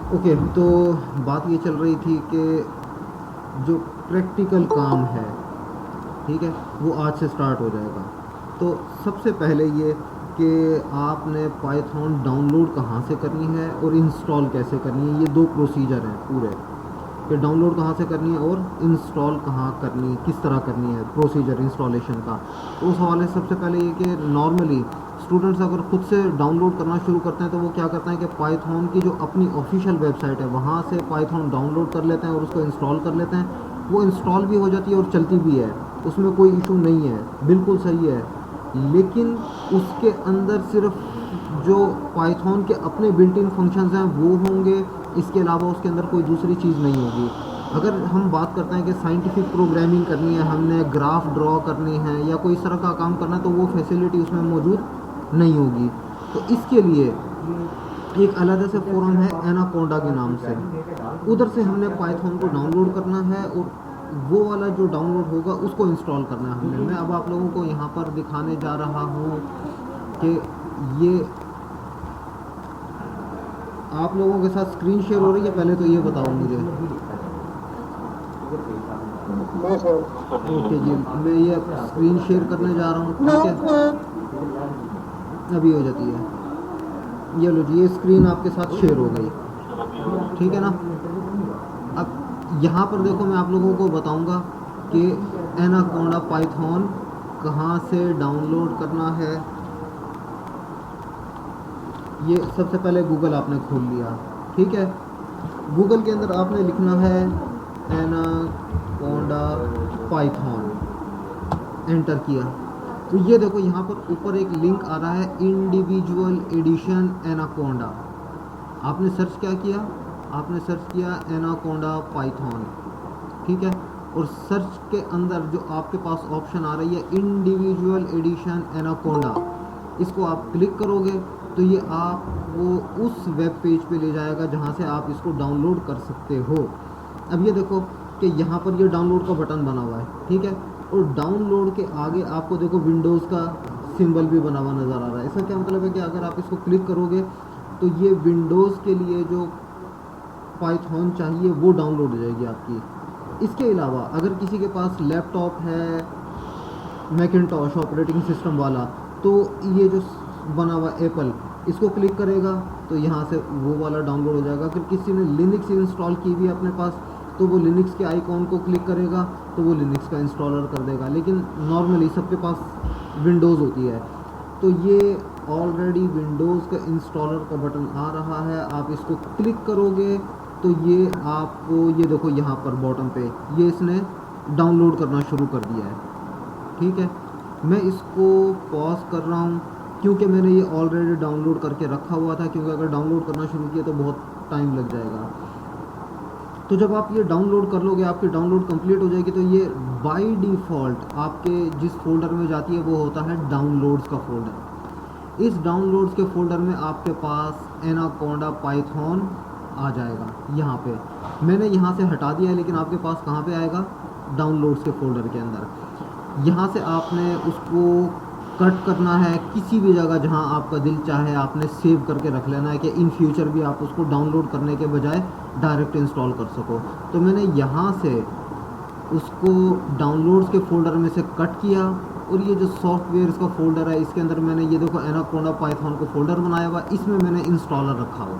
Okay, तो बात ये चल रही थी कि जो प्रैक्टिकल काम है, ठीक है, वो आज से स्टार्ट हो जाएगा। तो सबसे पहले ये कि आपने पाइथन डाउनलोड कहाँ से करनी है और इंस्टॉल कैसे करनी है, ये दो प्रोसीजर हैं पूरे, कि डाउनलोड कहाँ से करनी है और इंस्टॉल कहाँ करनी है, किस तरह करनी है, प्रोसीजर इंस्टॉलेशन का। तो उस हवाले से सबसे पहले ये कि नॉर्मली स्टूडेंट्स अगर खुद से डाउनलोड करना शुरू करते हैं तो वो क्या करते हैं कि पाइथन की जो अपनी ऑफिशियल वेबसाइट है वहाँ से पाइथन डाउनलोड कर लेते हैं और उसको इंस्टॉल कर लेते हैं। वो इंस्टॉल भी हो जाती है और चलती भी है, उसमें कोई इशू नहीं है, बिल्कुल सही है। लेकिन उसके अंदर सिर्फ जो पाइथन के अपने बिल्ट इन फंक्शंस हैं वो होंगे, इसके अलावा उसके अंदर कोई दूसरी चीज़ नहीं होगी। अगर हम बात करते हैं कि साइंटिफिक प्रोग्रामिंग करनी है, हमने ग्राफ ड्रॉ करनी है या कोई इस तरह का काम करना है, तो वो फैसिलिटी उसमें मौजूद नहीं होगी। तो इसके लिए एक अलग से फोरम है एनाकोंडा के नाम से, उधर से हमने पाइथन को डाउनलोड करना है और वो वाला जो डाउनलोड होगा उसको इंस्टॉल करना है हमने। मैं अब आप लोगों को यहाँ पर दिखाने जा रहा हूँ कि ये आप लोगों के साथ स्क्रीन शेयर हो रही है, पहले तो ये बताओ मुझे। ओके जी, मैं ये स्क्रीन शेयर करने जा रहा हूँ, ठीक है, अभी हो जाती है। ये लो जी, ये स्क्रीन आपके साथ शेयर हो गई, ठीक है ना। अब यहाँ पर देखो, मैं आप लोगों को बताऊंगा कि एनाकोंडा पाइथन कहाँ से डाउनलोड करना है। ये सबसे पहले गूगल आपने खोल लिया, ठीक है। गूगल के अंदर आपने लिखना है एनाकोंडा पाइथन, एंटर किया तो ये देखो यहाँ पर ऊपर एक लिंक आ रहा है, इंडिविजुअल एडिशन एनाकोंडा। आपने सर्च क्या किया, आपने सर्च किया एनाकोंडा पाइथन, ठीक है। और सर्च के अंदर जो आपके पास ऑप्शन आ रही है इंडिविजुअल एडिशन एनाकोंडा, इसको आप क्लिक करोगे तो ये आपको उस वेब पेज पे ले जाएगा जहाँ से आप इसको डाउनलोड कर सकते हो। अब ये देखो कि यहाँ पर ये डाउनलोड का बटन बना हुआ है, ठीक है। और डाउनलोड के आगे आपको देखो विंडोज़ का सिंबल भी बना हुआ नज़र आ रहा है। इसका क्या मतलब है कि अगर आप इसको क्लिक करोगे तो ये विंडोज़ के लिए जो पाइथन चाहिए वो डाउनलोड हो जाएगी आपकी। इसके अलावा अगर किसी के पास लैपटॉप है मैकिन्टॉश ऑपरेटिंग सिस्टम वाला, तो ये जो बना हुआ एप्पल, इसको क्लिक करेगा तो यहाँ से वो वाला डाउनलोड हो जाएगा। फिर किसी ने लिनक्स इंस्टॉल की भी अपने पास, तो वो लिनक्स के आइकॉन को क्लिक करेगा तो वो लिनक्स का इंस्टॉलर कर देगा। लेकिन नॉर्मली सबके पास विंडोज़ होती है, तो ये ऑलरेडी विंडोज़ का इंस्टॉलर का बटन आ रहा है। आप इसको क्लिक करोगे तो ये आपको, ये देखो यहाँ पर बॉटम पे ये इसने डाउनलोड करना शुरू कर दिया है, ठीक है। मैं इसको पॉज कर रहा हूँ क्योंकि मैंने ये ऑलरेडी डाउनलोड करके रखा हुआ था, क्योंकि अगर डाउनलोड करना शुरू किया तो बहुत टाइम लग जाएगा। तो जब आप ये डाउनलोड कर लोगे, आपकी डाउनलोड कंप्लीट हो जाएगी, तो ये बाय डिफ़ॉल्ट आपके जिस फोल्डर में जाती है वो होता है डाउनलोड्स का फोल्डर। इस डाउनलोड्स के फोल्डर में आपके पास एनाकोंडा पाइथन आ जाएगा। यहाँ पे मैंने यहाँ से हटा दिया है, लेकिन आपके पास कहाँ पे आएगा, डाउनलोड्स के फोल्डर के अंदर। यहाँ से आपने उसको कट करना है किसी भी जगह जहाँ आपका दिल चाहे, आपने सेव करके रख लेना है कि इन फ्यूचर भी आप उसको डाउनलोड करने के बजाय डायरेक्ट इंस्टॉल कर सको। तो मैंने यहाँ से उसको डाउनलोड्स के फोल्डर में से कट किया और ये जो सॉफ्टवेयर का फोल्डर है इसके अंदर मैंने ये देखो एनाकोंडा पाइथन को फोल्डर बनाया हुआ, इसमें मैंने इंस्टॉलर रखा हुआ,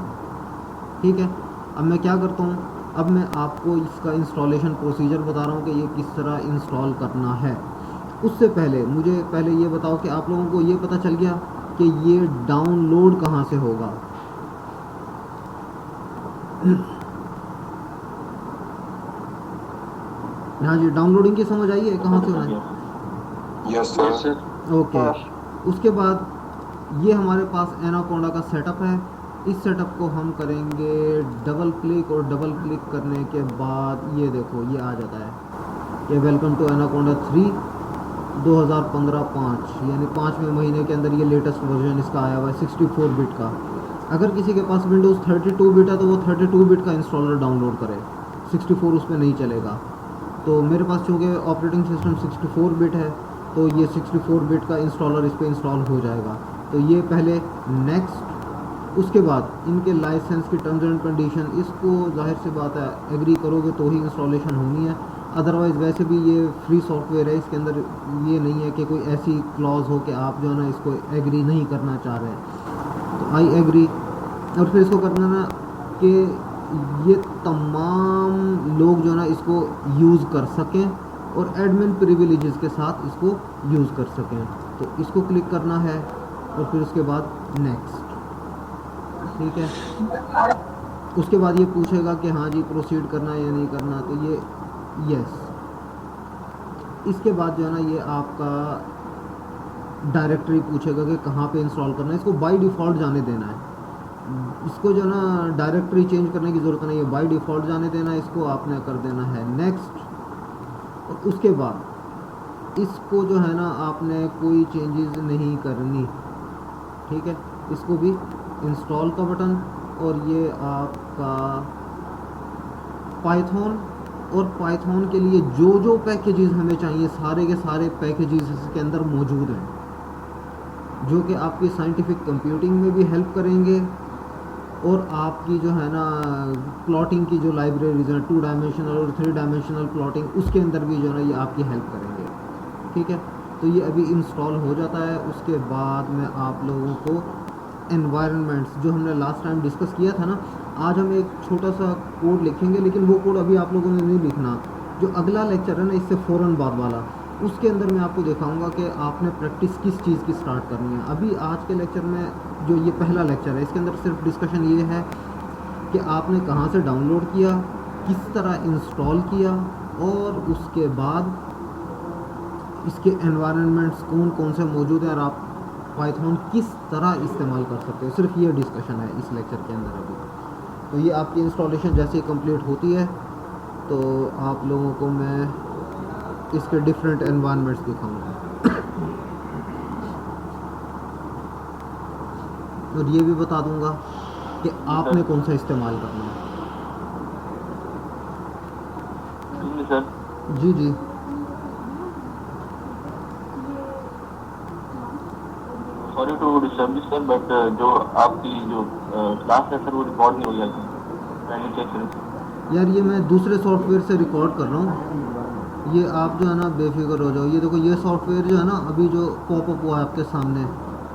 ठीक है। अब मैं क्या करता हूँ, अब मैं आपको इसका इंस्टॉलेशन प्रोसीजर बता रहा हूँ कि ये किस तरह इंस्टॉल करना है। उससे पहले मुझे पहले ये बताओ कि आप लोगों को ये पता चल गया कि ये डाउनलोड कहाँ से होगा। हाँ जी, डाउनलोडिंग की समझ आई है, कहाँ से होना है। Yes sir. ओके, उसके बाद ये हमारे पास एनाकोंडा का सेटअप है। इस सेटअप को हम करेंगे डबल क्लिक, और डबल क्लिक करने के बाद ये देखो ये आ जाता है कि वेलकम टू एनाकोंडा 3 2015-5, यानी 5वें महीने के अंदर ये लेटेस्ट वर्जन इसका आया हुआ है 64 बिट का। अगर किसी के पास विंडोज़ 32 बिट है तो वो 32 बिट का इंस्टॉलर डाउनलोड करे, 64 उस पर नहीं चलेगा। तो मेरे पास चूँकि ऑपरेटिंग सिस्टम 64 बिट है तो ये 64 बिट का इंस्टॉलर इस पर इंस्टॉल हो जाएगा। तो ये पहले नेक्स्ट, उसके बाद इनके लाइसेंस की टर्म्स एंड कंडीशन, इसको जाहिर सी बात है एग्री करोगे तो ही इंस्टॉलेशन होनी है, अदरवाइज़ वैसे भी ये फ्री सॉफ्टवेयर है, इसके अंदर ये नहीं है कि कोई ऐसी क्लॉज हो कि आप जो है ना इसको एग्री नहीं करना चाह रहे हैं। तो आई एग्री, और फिर इसको करना ना कि ये तमाम लोग जो है ना इसको यूज़ कर सकें और एडमिन प्रिविलेजेस के साथ इसको यूज़ कर सकें। तो इसको क्लिक करना है और फिर उसके बाद नेक्स्ट, ठीक है। उसके बाद ये पूछेगा कि हाँ जी प्रोसीड करना है या नहीं करना, तो ये यस। इसके बाद जो है ना ये आपका डायरेक्टरी पूछेगा कि कहाँ पे इंस्टॉल करना है, इसको बाय डिफ़ॉल्ट जाने देना है, इसको जो है ना डायरेक्टरी चेंज करने की ज़रूरत नहीं है, बाय डिफ़ॉल्ट जाने देना है, इसको आपने कर देना है नेक्स्ट। और उसके बाद इसको जो है ना आपने कोई चेंजेस नहीं करनी, ठीक है। इसको भी इंस्टॉल का बटन, और ये आपका पाइथन, और पाइथन के लिए जो जो पैकेजेस हमें चाहिए सारे के सारे पैकेजेस इसके अंदर मौजूद हैं, जो कि आपकी साइंटिफिक कंप्यूटिंग में भी हेल्प करेंगे, और आपकी जो है ना प्लॉटिंग की जो लाइब्रेरीज हैं 2 डायमेंशनल और 3 डायमेंशनल प्लॉटिंग, उसके अंदर भी जो है ना ये आपकी हेल्प करेंगे, ठीक है। तो ये अभी इंस्टॉल हो जाता है। उसके बाद मैं आप लोगों को एनवायरनमेंट्स जो हमने लास्ट टाइम डिस्कस किया था ना, आज हम एक छोटा सा कोड लिखेंगे, लेकिन वो कोड अभी आप लोगों ने नहीं लिखना, जो अगला लेक्चर है ना इससे फ़ौरन बाद वाला, उसके अंदर मैं आपको दिखाऊंगा कि आपने प्रैक्टिस किस चीज़ की स्टार्ट करनी है। अभी आज के लेक्चर में जो ये पहला लेक्चर है इसके अंदर सिर्फ डिस्कशन ये है कि आपने कहाँ से डाउनलोड किया, किस तरह इंस्टॉल किया, और उसके बाद इसके एनवायरनमेंट्स कौन कौन से मौजूद हैं और आप पाइथन किस तरह इस्तेमाल कर सकते हो, सिर्फ ये डिस्कशन है इस लेक्चर के अंदर अभी। तो ये आपकी इंस्टॉलेशन जैसे ही कंप्लीट होती है तो आप लोगों को मैं इसके डिफरेंट एनवायरनमेंट्स दिखाऊंगा, और ये भी बता दूंगा कि आपने कौन सा इस्तेमाल करना है। जी जी sorry to disturb sir, but जो आपकी जो क्लास है सर वो रिकॉर्ड नहीं हो रही है, चेक करें। यार ये मैं दूसरे सॉफ्टवेयर से रिकॉर्ड कर रहा हूँ, ये आप जो है ना बेफिक्र हो जाओ। ये देखो ये सॉफ्टवेयर जो है ना अभी जो पॉपअप हुआ है आपके सामने,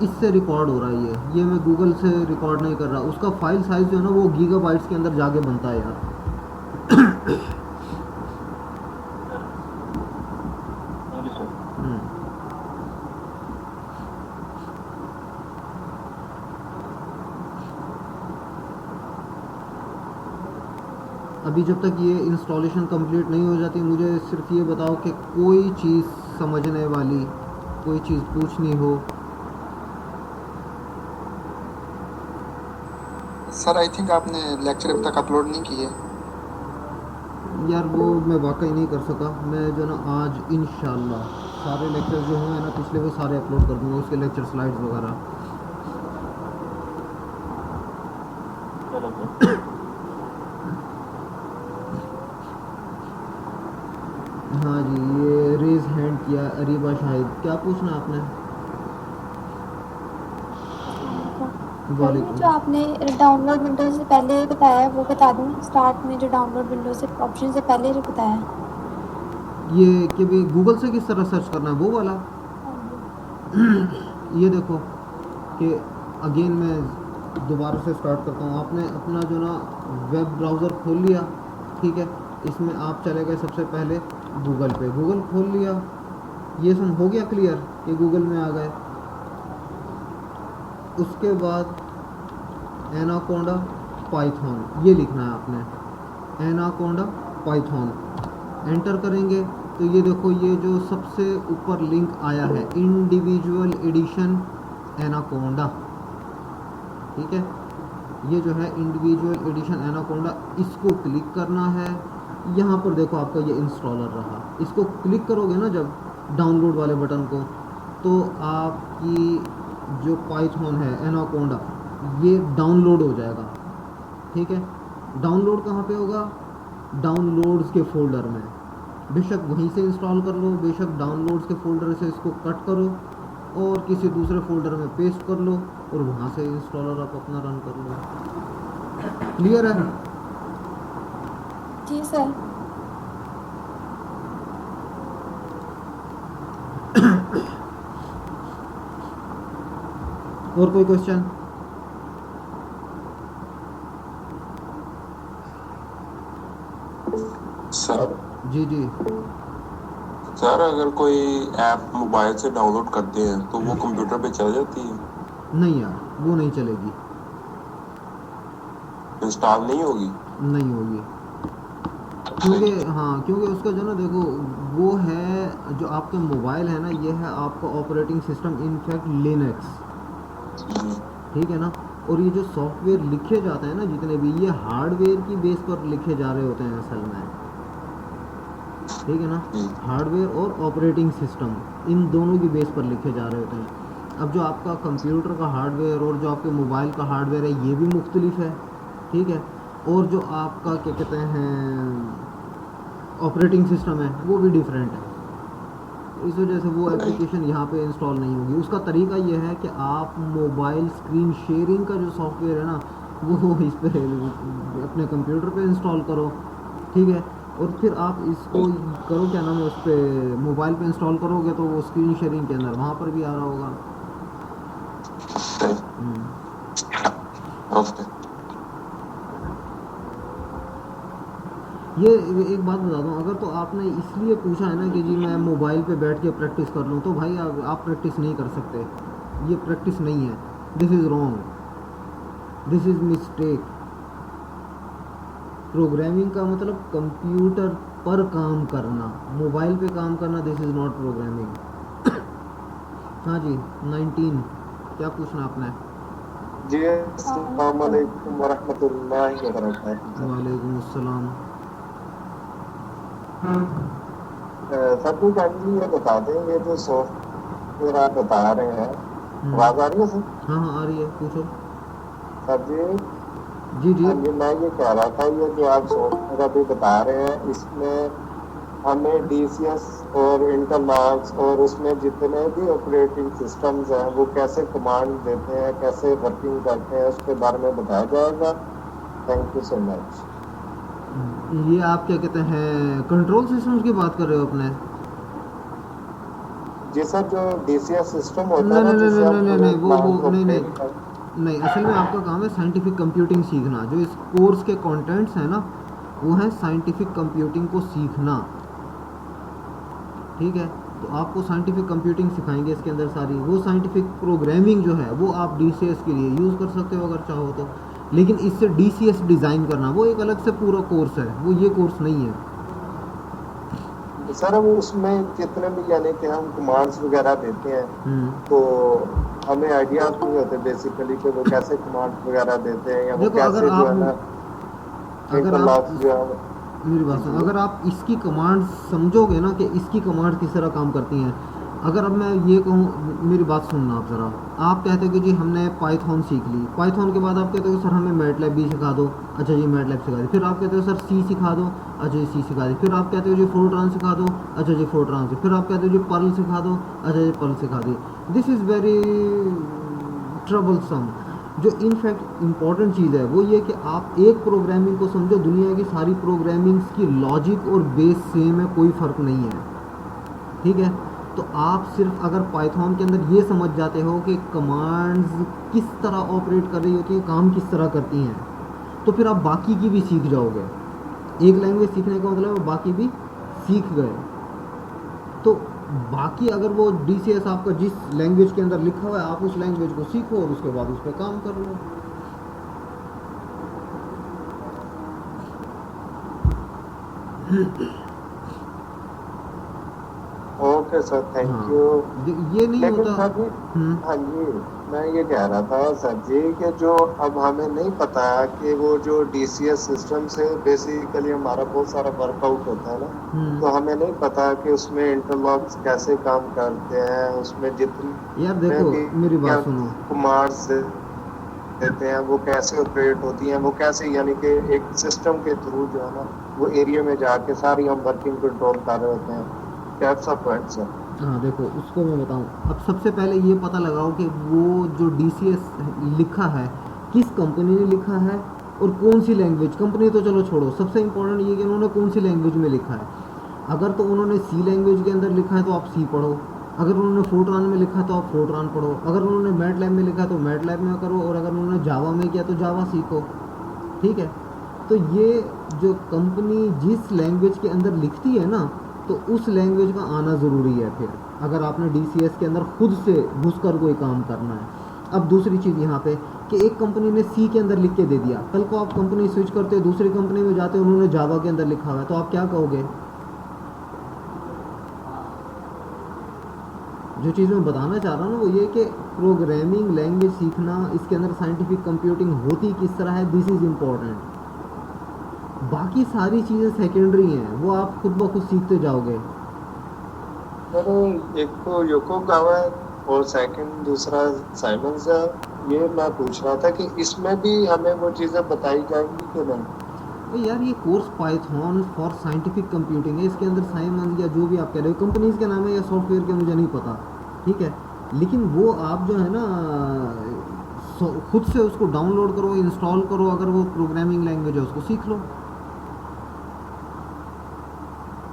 इससे रिकॉर्ड हो रहा है ये मैं गूगल से रिकॉर्ड नहीं कर रहा। उसका फाइल साइज़ जो है ना वो गीगाबाइट्स के अंदर जाके बनता है यार। Thank you sir. अभी जब तक ये इंस्टॉलेशन कंप्लीट नहीं हो जाती, मुझे सिर्फ ये बताओ कि कोई चीज़ समझने वाली, कोई चीज़ पूछनी हो। सर आई थिंक आपने लेक्चर अभी तक अपलोड नहीं किए। यार वो मैं वाकई नहीं कर सका, मैं जो ना आज इंशाल्लाह सारे लेक्चर जो हुए हैं ना पिछले वो सारे अपलोड कर दूंगा, उसके लेक्चर स्लाइड्स वगैरह। हाँ जी, ये रेज हैंड किया अरीबा शाहिद, क्या पूछना आपने? वही जो आपने डाउनलोड विंडो से पहले बताया वो बता दूँ, स्टार्ट में जो डाउनलोड विंडो से ऑप्शन से पहले जो बताया, ये कि भाई गूगल से किस तरह सर्च करना है वो वाला। ये देखो कि अगेन मैं दोबारा से स्टार्ट करता हूँ। आपने अपना जो ना वेब ब्राउज़र खोल लिया, ठीक है। इसमें आप चले गए सबसे पहले गूगल पे, गूगल खोल लिया, ये सब हो गया क्लियर कि गूगल में आ गए। उसके बाद एनाकोंडा पाइथन ये लिखना है आपने, एनाकोंडा पाइथन एंटर करेंगे तो ये देखो ये जो सबसे ऊपर लिंक आया है इंडिविजुअल एडिशन एनाकोंडा, ठीक है। ये जो है इंडिविजुअल एडिशन एनाकोंडा, इसको क्लिक करना है। यहाँ पर देखो आपका ये इंस्टॉलर रहा, इसको क्लिक करोगे ना जब डाउनलोड वाले बटन को, तो आपकी जो पाइथन है एनाकोंडा ये डाउनलोड हो जाएगा, ठीक है। डाउनलोड कहाँ पे होगा? डाउनलोड्स के फोल्डर में, बेशक वहीं से इंस्टॉल कर लो, बेशक डाउनलोड्स के फोल्डर से इसको कट करो और किसी दूसरे फोल्डर में पेस्ट कर लो, और वहाँ से इंस्टॉलर आप अपना रन कर लो। क्लियर है? जी सर। और कोई क्वेश्चन? सर जी जी। सर अगर कोई ऐप मोबाइल से डाउनलोड करते हैं तो वो कंप्यूटर पे चल जाती है, नहीं यार, वो नहीं चलेगी, इंस्टॉल नहीं होगी? नहीं होगी। क्योंकि हाँ, क्योंकि उसका जो ना देखो, वो है जो आपके मोबाइल है ना, ये है आपका ऑपरेटिंग सिस्टम, इनफैक्ट लिनक्स, ठीक है ना। और ये जो सॉफ्टवेयर लिखे जाते हैं ना जितने भी, ये हार्डवेयर की बेस पर लिखे जा रहे होते हैं असल में, ठीक है ना। हार्डवेयर और ऑपरेटिंग सिस्टम, इन दोनों की बेस पर लिखे जा रहे होते हैं। अब जो आपका कंप्यूटर का हार्डवेयर और जो आपके मोबाइल का हार्डवेयर है, ये भी मुख्तलिफ है, ठीक है। और जो आपका क्या कहते हैं ऑपरेटिंग सिस्टम है, वो भी डिफरेंट है। इस वजह से वो एप्लीकेशन यहाँ पे इंस्टॉल नहीं होगी। उसका तरीका ये है कि आप मोबाइल स्क्रीन शेयरिंग का जो सॉफ्टवेयर है ना, वो इस पे अपने कंप्यूटर पे इंस्टॉल करो, ठीक है। और फिर आप इसको करो, क्या नाम है, उस पर मोबाइल पे इंस्टॉल करोगे तो वो स्क्रीन शेयरिंग के अंदर वहाँ पर भी आ रहा होगा। ओके। ये एक बात बता दूं, अगर तो आपने इसलिए पूछा है ना कि जी मैं मोबाइल पे बैठ के प्रैक्टिस कर लूँ, तो भाई आप प्रैक्टिस नहीं कर सकते, ये प्रैक्टिस नहीं है, this is wrong, this is mistake. Programming का मतलब कंप्यूटर पर काम करना, मोबाइल पे काम करना, दिस इज़ नॉट प्रोग्रामिंग। हाँ जी, 19 क्या पूछना आपने? जी अस्सलाम वालेकुम वरहमतुल्लाहि वबरकातुहू। वालेकुम अस्सलाम। सर कुछ काइंडली ये बता दें, ये जो सॉफ्टवेयर आप बता रहे हैं, आवाज आ रही है सर? हाँ हाँ आ रही है, पूछो। सर जी, जी जी। हाँ जी, मैं ये कह रहा था, ये जो आप सॉफ्टवेयर अभी बता रहे हैं, इसमें हमें डीसीएस और इंटरलॉक्स और उसमें जितने भी ऑपरेटिंग सिस्टम्स हैं वो कैसे कमांड देते हैं, कैसे वर्किंग करते हैं, उसके बारे में बताया जाएगा। Thank you so much. ये आप क्या कहते हैं कंट्रोल सिस्टम्स की बात कर रहे हो अपने? जी सर, जो डीसीएस सिस्टम होता नहीं है ना, नहीं नहीं जिससे नहीं हम नहीं पूरे नहीं वो प्लांट को नहीं नहीं ऑपरेट कर। नहीं, असल में आपका काम है साइंटिफिक कंप्यूटिंग सीखना। जो इस कोर्स के कंटेंट्स हैं ना, वो है साइंटिफिक कंप्यूटिंग को सीखना, ठीक है। तो आपको साइंटिफिक कंप्यूटिंग सिखाएंगे इसके अंदर सारी। वो साइंटिफिक प्रोग्रामिंग जो है वो आप डीसीएस के लिए यूज़ कर सकते हो अगर चाहो तो, लेकिन इससे डीसीएस डिज़ाइन करना वो एक अलग से पूरा कोर्स है, वो ये कोर्स नहीं है। सर वो उसमें जितने भी यानी कि हम कमांड्स वगैरह देते हैं तो हमें आइडियाज नहीं होते बेसिकली कि वो कैसे कमांड्स वगैरह देते हैं, या वो देखो, कैसे जो है ना इंटरलॉक्स जो है। मेरी बात सुनो, अगर आप इसकी कमांड समझोगे ना कि इसकी कमांड किस तरह काम करती हैं। अगर अब मैं ये कहूँ, मेरी बात सुनना आप ज़रा, आप कहते हो कि जी हमने पाइथन सीख ली, पाइथन के बाद आप कहते हो कि सर हमें मैटलैब भी सिखा दो, अच्छा जी मैटलैब सिखा दी। फिर आप कहते हो सर सी सिखा दो, अच्छा जी सी सिखा दी। फिर आप कहते हो जी फोर्ट्रान सिखा दो, अच्छा जी फोर्ट्रान से। फिर आप कहते हो जी पर्ल सिखा दो, अच्छा जी पर्ल सिखा दी। This is very troublesome. जो इनफैक्ट इम्पॉर्टेंट चीज़ है वो ये कि आप एक प्रोग्रामिंग को समझो, दुनिया की सारी प्रोग्रामिंग्स की लॉजिक और बेस सेम है, कोई फ़र्क नहीं है, ठीक है। तो आप सिर्फ अगर पाइथन के अंदर ये समझ जाते हो कि कमांड्स किस तरह ऑपरेट कर रही होती हैं, काम किस तरह करती हैं, तो फिर आप बाकी की भी सीख जाओगे। एक लैंग्वेज सीखने का मतलब बाकी भी सीख गए। तो बाकी अगर वो डीसीएस आपका जिस लैंग्वेज के अंदर लिखा हुआ है, आप उस लैंग्वेज को सीखो और उसके बाद उस पर काम कर लो। ओके सर, थैंक हाँ, यू। ये नहीं लेकिन होता। सर जी, हाँ जी, मैं ये कह रहा था सर जी कि जो अब हमें नहीं पता कि वो जो डीसीएस सिस्टम से बेसिकली हमारा बहुत सारा वर्कआउट होता है ना, तो हमें नहीं पता कि उसमें इंटरलॉक्स कैसे काम करते हैं, उसमें जितने यार देखो, भी मेरी बात सुनो। कमांड्स देते हैं वो कैसे ऑपरेट होती हैं, वो कैसे यानी कि एक सिस्टम के थ्रू जो है ना वो एरिया में जाके सारी हम वर्किंग कंट्रोल कर रहे होते हैं। कैसा पॉइंट सर? हाँ देखो उसको मैं बताऊँ। अब सबसे पहले ये पता लगाओ कि वो जो DCS लिखा है किस कंपनी ने लिखा है और कौन सी लैंग्वेज। कंपनी तो चलो छोड़ो, सबसे इम्पोर्टेंट ये कि उन्होंने कौन सी लैंग्वेज में लिखा है। अगर तो उन्होंने सी लैंग्वेज के अंदर लिखा है तो आप सी पढ़ो, अगर उन्होंने फोर्ट्रान में लिखा है तो आप फोर्ट्रान पढ़ो, अगर उन्होंने मैटलैब में लिखा है तो मैटलैब में करो, और अगर उन्होंने जावा में किया तो जावा सीखो। ठीक है, तो ये जो कंपनी जिस लैंग्वेज के अंदर लिखती है ना, तो उस लैंग्वेज का आना ज़रूरी है फिर, अगर आपने DCS के अंदर खुद से घुसकर कोई काम करना है। अब दूसरी चीज़ यहाँ पे कि एक कंपनी ने सी के अंदर लिख के दे दिया, कल को आप कंपनी स्विच करते हो दूसरी कंपनी में जाते हो उन्होंने जावा के अंदर लिखा हुआ है, तो आप क्या कहोगे। जो चीज़ मैं बताना चाह रहा हूँ ना वो ये कि प्रोग्रामिंग लैंग्वेज सीखना, इसके अंदर साइंटिफिक कंप्यूटिंग होती किस तरह है, दिस इज़ इम्पॉर्टेंट। बाकी सारी चीज़ें सेकेंडरी हैं, वो आप खुद ब खुद सीखते जाओगे। सर एक तो योकोगावा और सेकंड दूसरा साइमंस है, ये मैं पूछ रहा था कि इसमें भी हमें वो चीज़ें बताई जाएंगी कि नहीं। तो यार ये course Python for scientific computing है, इसके अंदर साइमंस या जो भी आप कह रहे हो कंपनीज के नाम है या सॉफ्टवेयर के मुझे नहीं पता, ठीक है, लेकिन वो आप जो है ना खुद से उसको डाउनलोड करो, इंस्टॉल करो, अगर वो प्रोग्रामिंग लैंग्वेज है उसको सीख लो।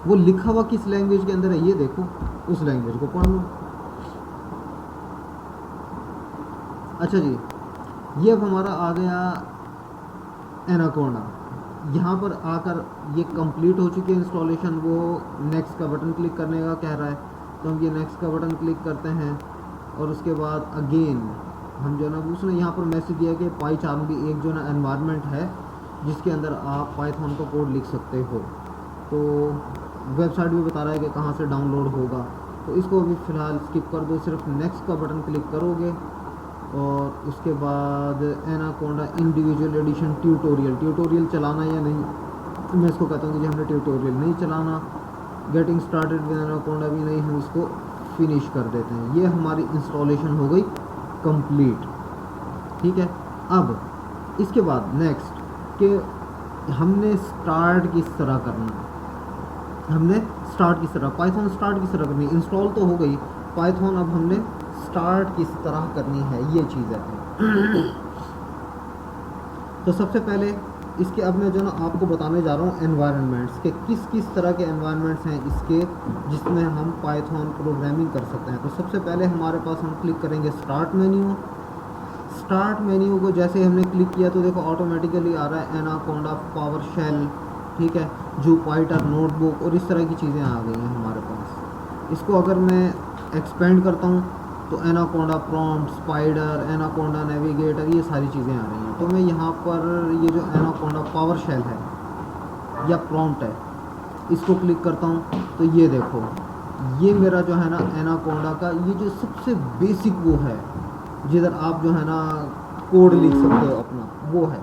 वो लिखा हुआ किस लैंग्वेज के अंदर है ये देखो, उस लैंग्वेज को पढ़ लो। अच्छा जी, ये अब हमारा आ गया एनाकोंडा। यहाँ पर आकर ये कंप्लीट हो चुकी है इंस्टॉलेशन। वो नेक्स्ट का बटन क्लिक करने का कह रहा है, तो हम ये नेक्स्ट का बटन क्लिक करते हैं और उसके बाद अगेन हम जो है ना उसने यहाँ पर मैसेज दिया कि पाइचार्म भी एक जो ना एनवायरनमेंट है जिसके अंदर आप पाइथन का कोड लिख सकते हो। तो वेबसाइट भी बता रहा है कि कहाँ से डाउनलोड होगा, तो इसको अभी फ़िलहाल स्किप कर दो, सिर्फ नेक्स्ट का बटन क्लिक करोगे और उसके बाद एनाकोंडा इंडिविजुअल एडिशन ट्यूटोरियल चलाना या नहीं, तो मैं इसको कहता हूँ कि हमने ट्यूटोरियल नहीं चलाना। गेटिंग स्टार्टेड विद एनाकोंडा भी नहीं, हम इसको फिनिश कर देते हैं। ये हमारी इंस्टॉलेशन हो गई कंप्लीट, ठीक है। अब इसके बाद नेक्स्ट कि हमने स्टार्ट किस तरह करना है, हमने स्टार्ट किस तरह पाइथन स्टार्ट किस तरह करनी है। इंस्टॉल तो हो गई पाइथन, अब हमने स्टार्ट किस तरह करनी है ये चीज़ है। तो सबसे पहले इसके अब मैं जो ना आपको बताने जा रहा हूँ एनवायरनमेंट्स के किस किस तरह के एनवायरनमेंट्स हैं इसके जिसमें हम पाइथन प्रोग्रामिंग कर सकते हैं। तो सबसे पहले हमारे पास हम क्लिक करेंगे स्टार्ट मेन्यू। स्टार्ट मेन्यू को जैसे हमने क्लिक किया तो देखो ऑटोमेटिकली आ रहा है एनाकोंडा पावर शेल, ठीक है, जुपिटर नोटबुक और इस तरह की चीज़ें आ गई हैं हमारे पास। इसको अगर मैं एक्सपेंड करता हूँ तो anaconda prompt, spider, anaconda navigator, ये सारी चीज़ें आ रही हैं। तो मैं यहाँ पर ये जो एनाकोंडा पावर शेल है या प्रॉम्प्ट है इसको क्लिक करता हूँ तो ये देखो ये मेरा जो है ना एनाकोंडा का ये जो सबसे बेसिक वो है जिधर आप जो है ना कोड लिख सकते हो अपना, वो है,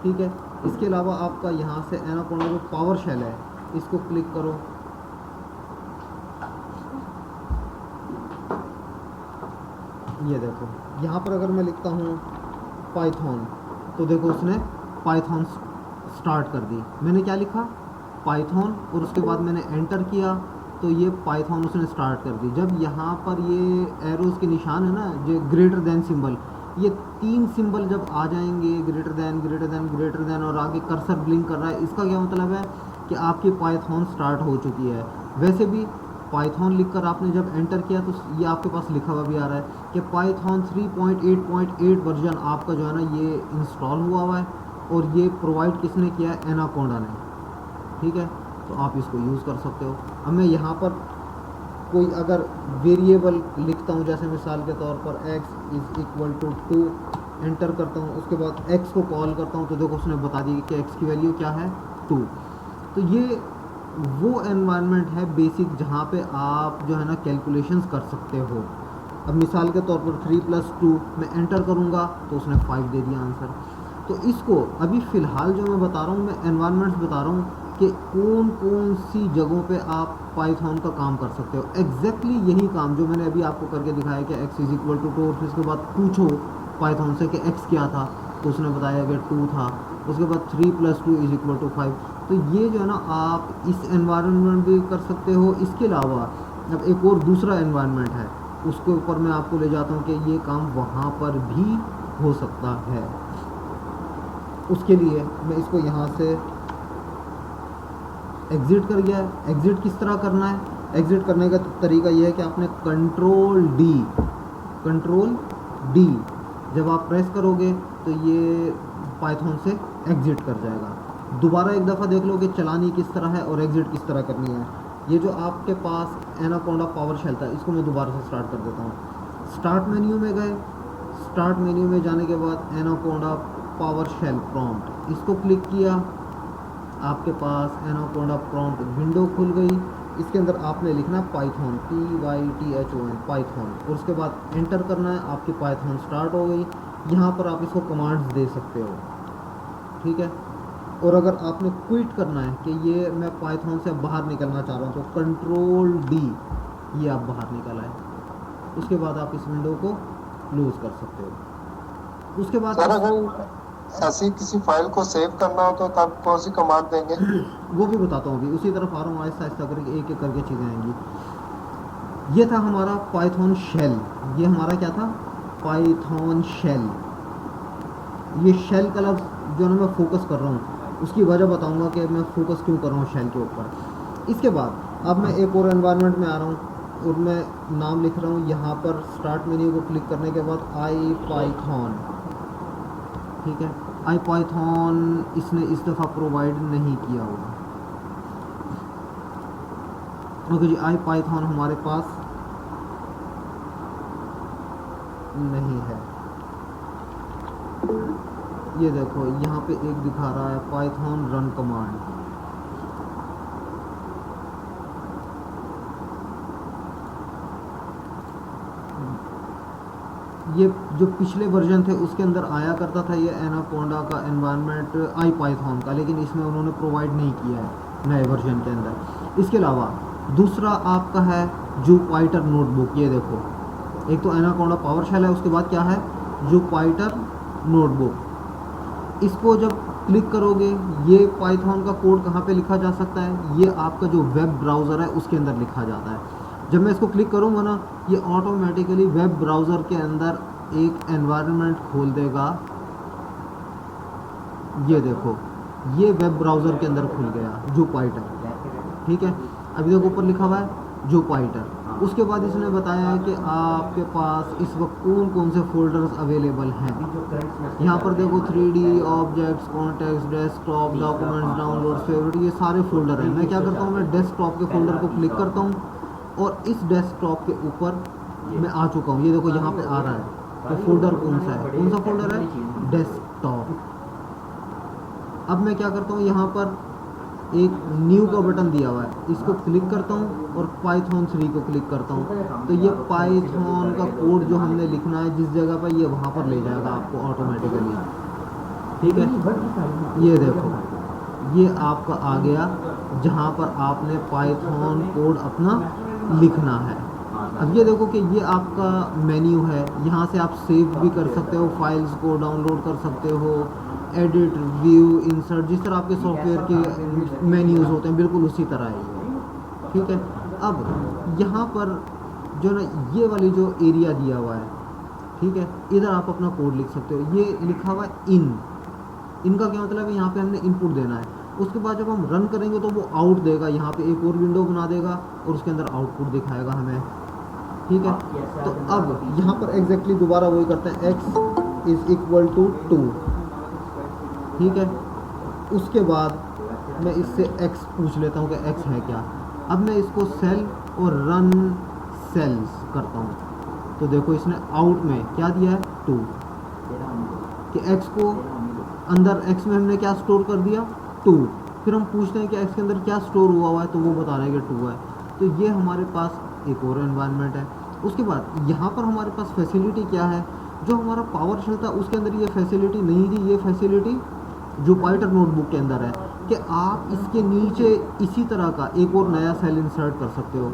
ठीक है। इसके अलावा आपका यहाँ से एनाकोंडा जो पावर शेल है इसको क्लिक करो, ये देखो यहाँ पर अगर मैं लिखता हूँ पाइथन तो देखो उसने पाइथन स्टार्ट कर दी। मैंने क्या लिखा पाइथन और उसके बाद मैंने एंटर किया तो ये पाइथन उसने स्टार्ट कर दी। जब यहाँ पर ये एरोज़ के निशान है ना जो ग्रेटर देन सिंबल, ये 3 सिंबल जब आ जाएंगे ग्रेटर देन और आगे कर्सर ब्लिंक कर रहा है, इसका क्या मतलब है कि आपकी पाइथन स्टार्ट हो चुकी है। वैसे भी पाइथन लिखकर आपने जब एंटर किया तो ये आपके पास लिखा हुआ भी आ रहा है कि पाइथन 3.8.8 वर्जन आपका जो है ना ये इंस्टॉल हुआ है और ये प्रोवाइड किसने किया है, एनाकोंडा ने, ठीक है। तो आप इसको यूज़ कर सकते हो। अब मैं यहाँ पर कोई अगर वेरिएबल लिखता हूँ जैसे मिसाल के तौर पर x is equal to 2, enter करता हूँ, उसके बाद x को कॉल करता हूँ तो देखो उसने बता दी कि x की वैल्यू क्या है 2। तो ये वो एनवायरनमेंट है बेसिक जहाँ पे आप जो है ना कैलकुलेशंस कर सकते हो। अब मिसाल के तौर पर 3 + 2 मैं एंटर करूँगा तो उसने 5 दे दिया आंसर। तो इसको अभी फ़िलहाल जो मैं बता रहा हूँ मैं एनवायरनमेंट्स बता रहा हूँ कि कौन कौन सी जगहों पे आप पाइथन का काम कर सकते हो। एग्जैक्टली यही काम जो मैंने अभी आपको करके दिखाया कि x इज़ इक्वल टू 2, फिर उसके बाद पूछो पाइथन से कि x क्या था तो उसने बताया कि 2 था, उसके बाद 3 + 2 इज़ इक्वल टू 5। तो ये जो है ना आप इस एनवायरनमेंट भी कर सकते हो। इसके अलावा अब एक और दूसरा एनवायरनमेंट है, उसके ऊपर मैं आपको ले जाता हूँ कि ये काम वहाँ पर भी हो सकता है। उसके लिए मैं इसको यहाँ से एग्ज़िट कर गया। एग्ज़िट किस तरह करना है? एग्ज़िट करने का तरीका ये है कि आपने कंट्रोल डी जब आप प्रेस करोगे तो ये पाइथन से एग्ज़िट कर जाएगा। दोबारा एक दफ़ा देख लो कि चलानी किस तरह है और एग्ज़िट किस तरह करनी है। ये जो आपके पास एनाकोंडा पावर शेल था, इसको मैं दोबारा से स्टार्ट कर देता हूँ। स्टार्ट मेन्यू में गए, स्टार्ट मेन्यू में जाने के बाद एनाकोंडा पावर शेल प्रॉम्प्ट, इसको क्लिक किया, आपके पास एनाकोंडा प्रॉम्प्ट विंडो खुल गई। इसके अंदर आपने लिखना है पाइथन, PYTHON पाइथन, और उसके बाद एंटर करना है। आपकी पाइथन स्टार्ट हो गई। यहाँ पर आप इसको कमांड्स दे सकते हो, ठीक है। और अगर आपने क्विट करना है कि ये मैं पाइथन से बाहर निकलना चाह रहा हूँ, तो कंट्रोल डी, ये आप बाहर निकल आए। उसके बाद आप इस विंडो को क्लोज कर सकते हो। उसके बाद सर अगर ऐसी किसी फाइल को सेव करना हो तो तब कौन सी कमांड देंगे? वो भी बताता हूँ अभी, उसी तरफ आ रहा हूँ, आहिस्ता आहिस्ता करके एक एक करके चीज़ें आएंगी। ये था हमारा पाइथन शेल। ये हमारा क्या था? Python shell. ये शेल का लफ्ज़ जो ना मैं फोकस कर रहा हूँ, उसकी वजह बताऊंगा कि मैं फोकस क्यों कर रहा हूँ शेल के ऊपर। इसके बाद अब मैं एक और एनवायरनमेंट में आ रहा हूँ और मैं नाम लिख रहा हूँ यहाँ पर। स्टार्ट मेन्यू को क्लिक करने के बाद IPython, ठीक है। IPython इसने इस दफ़ा प्रोवाइड नहीं किया होगा, ओके जी। IPython हमारे पास नहीं है। ये देखो यहाँ पे एक दिखा रहा है पाइथन रन कमांड। ये जो पिछले वर्जन थे उसके अंदर आया करता था ये एनाकोंडा का एनवायरनमेंट IPython का, लेकिन इसमें उन्होंने प्रोवाइड नहीं किया है नए वर्जन के अंदर। इसके अलावा दूसरा आपका है जुपाइटर नोटबुक। ये देखो, एक तो एनाकोंडा पावर शेल है, उसके बाद क्या है? जुपाइटर नोटबुक। इसको जब क्लिक करोगे, ये पाइथन का कोड कहाँ पे लिखा जा सकता है? ये आपका जो वेब ब्राउज़र है उसके अंदर लिखा जाता है। जब मैं इसको क्लिक करूँगा ना, ये ऑटोमेटिकली वेब ब्राउज़र के अंदर एक एनवायरनमेंट खोल देगा। ये देखो, ये वेब ब्राउज़र के अंदर खुल गया जुपाइटर, ठीक है। अभी देखो ऊपर लिखा हुआ है जुपाइटर। उसके बाद इसने बताया है कि आपके पास इस वक्त कौन कौन से फोल्डर्स अवेलेबल हैं। यहाँ पर देखो 3D, objects, context, desktop, documents, download, favourite, ये सारे फोल्डर हैं। मैं क्या करता हूँ, मैं डेस्कटॉप के फोल्डर को क्लिक करता हूँ और इस डेस्कटॉप के ऊपर मैं आ चुका हूँ। ये देखो यहाँ पे आ रहा है तो फोल्डर कौन सा है? कौन सा फोल्डर है? डेस्कटॉप। अब मैं क्या करता हूँ, यहाँ पर एक न्यू का बटन दिया हुआ है, इसको क्लिक करता हूँ और पाइथन 3 को क्लिक करता हूँ। तो ये पाइथन का कोड जो हमने लिखना है जिस जगह पर, ये वहाँ पर ले जाएगा आपको ऑटोमेटिकली, ठीक है। ये देखो, ये आपका आ गया जहाँ पर आपने पाइथन कोड अपना लिखना है। अब ये देखो कि ये आपका मेन्यू है, यहाँ से आप सेव भी कर सकते हो, फाइल्स को डाउनलोड कर सकते हो, एडिट, व्यू, इंसर्ट, जिस तरह आपके सॉफ्टवेयर के मेन्यूज़ होते हैं बिल्कुल उसी तरह है ये, ठीक है। अब यहाँ पर जो ना ये वाली जो एरिया दिया हुआ है, ठीक है, इधर आप अपना कोड लिख सकते हो। ये लिखा हुआ है इनका क्या मतलब है? यहाँ पे हमने इनपुट देना है। उसके बाद जब हम रन करेंगे तो वो आउट देगा, यहाँ पे एक और विंडो बना देगा और उसके अंदर आउटपुट दिखाएगा हमें, ठीक है। तो अब यहाँ पर एग्जैक्टली दोबारा वही करते हैं, x इज़ इक्वल टू 2, ठीक है। उसके बाद मैं इससे x पूछ लेता हूँ कि x है क्या। अब मैं इसको सेल और रन सेल्स करता हूँ तो देखो इसने आउट में क्या दिया है? 2, कि x को अंदर x में हमने क्या स्टोर कर दिया? 2। फिर हम पूछते हैं कि x के अंदर क्या स्टोर हुआ है, तो वो बता रहे हैं कि 2 है। तो ये हमारे पास एक और एनवायरनमेंट है। उसके बाद यहाँ पर हमारे पास फैसिलिटी क्या है? जो हमारा पावर शेल था उसके अंदर ये फैसिलिटी नहीं थी। ये फैसिलिटी जुपाइटर नोटबुक के अंदर है कि आप इसके नीचे इसी तरह का एक और नया सेल इंसर्ट कर सकते हो।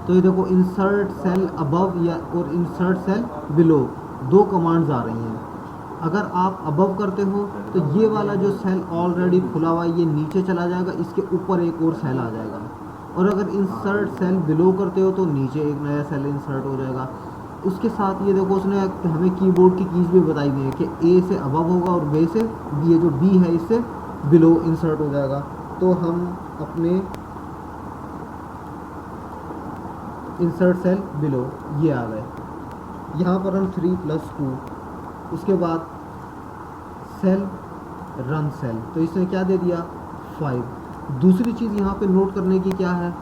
तो ये देखो, इंसर्ट सेल अबव या और इंसर्ट सेल बिलो, 2 कमांड्स आ रही हैं। अगर आप अबव करते हो तो ये वाला जो सेल ऑलरेडी खुला हुआ है ये नीचे चला जाएगा, इसके ऊपर एक और सेल आ जाएगा। और अगर इंसर्ट सेल बिलो करते हो तो नीचे एक नया सेल इंसर्ट हो जाएगा। उसके साथ ये देखो उसने हमें कीबोर्ड की कीज भी बताई हुई है कि ए से अबव होगा और बी से बी, ये जो बी है इससे बिलो इंसर्ट हो जाएगा। तो हम अपने इंसर्ट सेल बिलो ये आ गए। यहाँ पर हम 3+2, उसके बाद सेल रन सेल, तो इसने क्या दे दिया 5। दूसरी चीज़ यहाँ पे नोट करने की क्या है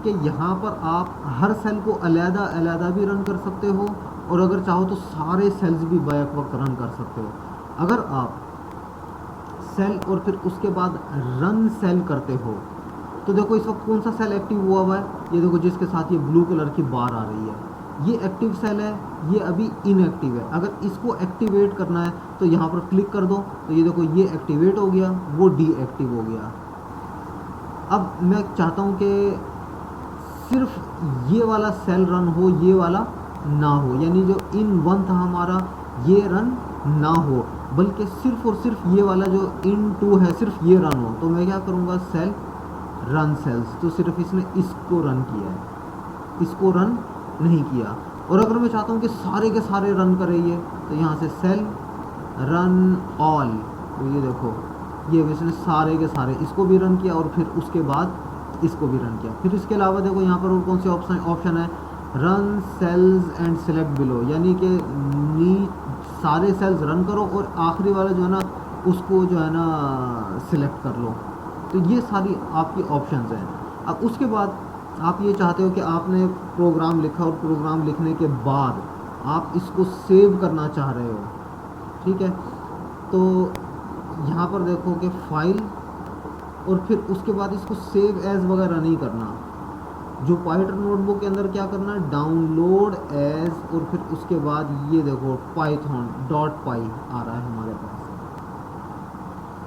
कि यहाँ पर आप हर सेल को अलहदा अलहदा भी रन कर सकते हो और अगर चाहो तो सारे सेल्स भी बैक वक्त रन कर सकते हो। अगर आप सेल और फिर उसके बाद रन सेल करते हो तो देखो इस वक्त कौन सा सेल एक्टिव हुआ है, ये देखो जिसके साथ ये ब्लू कलर की बार आ रही है, ये एक्टिव सेल है, ये अभी इनएक्टिव है। अगर इसको एक्टिवेट करना है तो यहाँ पर क्लिक कर दो, तो ये देखो ये एक्टिवेट हो गया, वो डीएक्टिव हो गया। अब मैं चाहता हूँ कि सिर्फ ये वाला सेल रन हो, ये वाला ना हो, यानी जो इन 1 था हमारा ये रन ना हो, बल्कि सिर्फ और सिर्फ ये वाला जो इन 2 है सिर्फ ये रन हो। तो मैं क्या करूँगा सेल रन सेल्स, तो सिर्फ इसने इसको रन किया है, इसको रन नहीं किया। और अगर मैं चाहता हूँ कि सारे के सारे रन करे ये, तो यहाँ से सेल रन ऑल, तो ये देखो ये इसने सारे के सारे इसको भी रन किया और फिर उसके बाद इसको भी रन किया। फिर इसके अलावा देखो यहाँ पर और कौन से ऑप्शन है, run cells and select below, यानी कि सारे सेल्स रन करो और आखिरी वाला जो है ना उसको जो है ना सिलेक्ट कर लो। तो ये सारी आपकी ऑप्शंस हैं। अब उसके बाद आप ये चाहते हो कि आपने प्रोग्राम लिखा और प्रोग्राम लिखने के बाद आप इसको सेव करना चाह रहे हो, ठीक है। तो यहाँ पर देखो कि फाइल और फिर उसके बाद इसको सेव एज वगैरह नहीं करना, जो पाइथन नोटबुक के अंदर क्या करना है डाउनलोड एज, और फिर उसके बाद ये देखो python.py आ रहा है हमारे पास,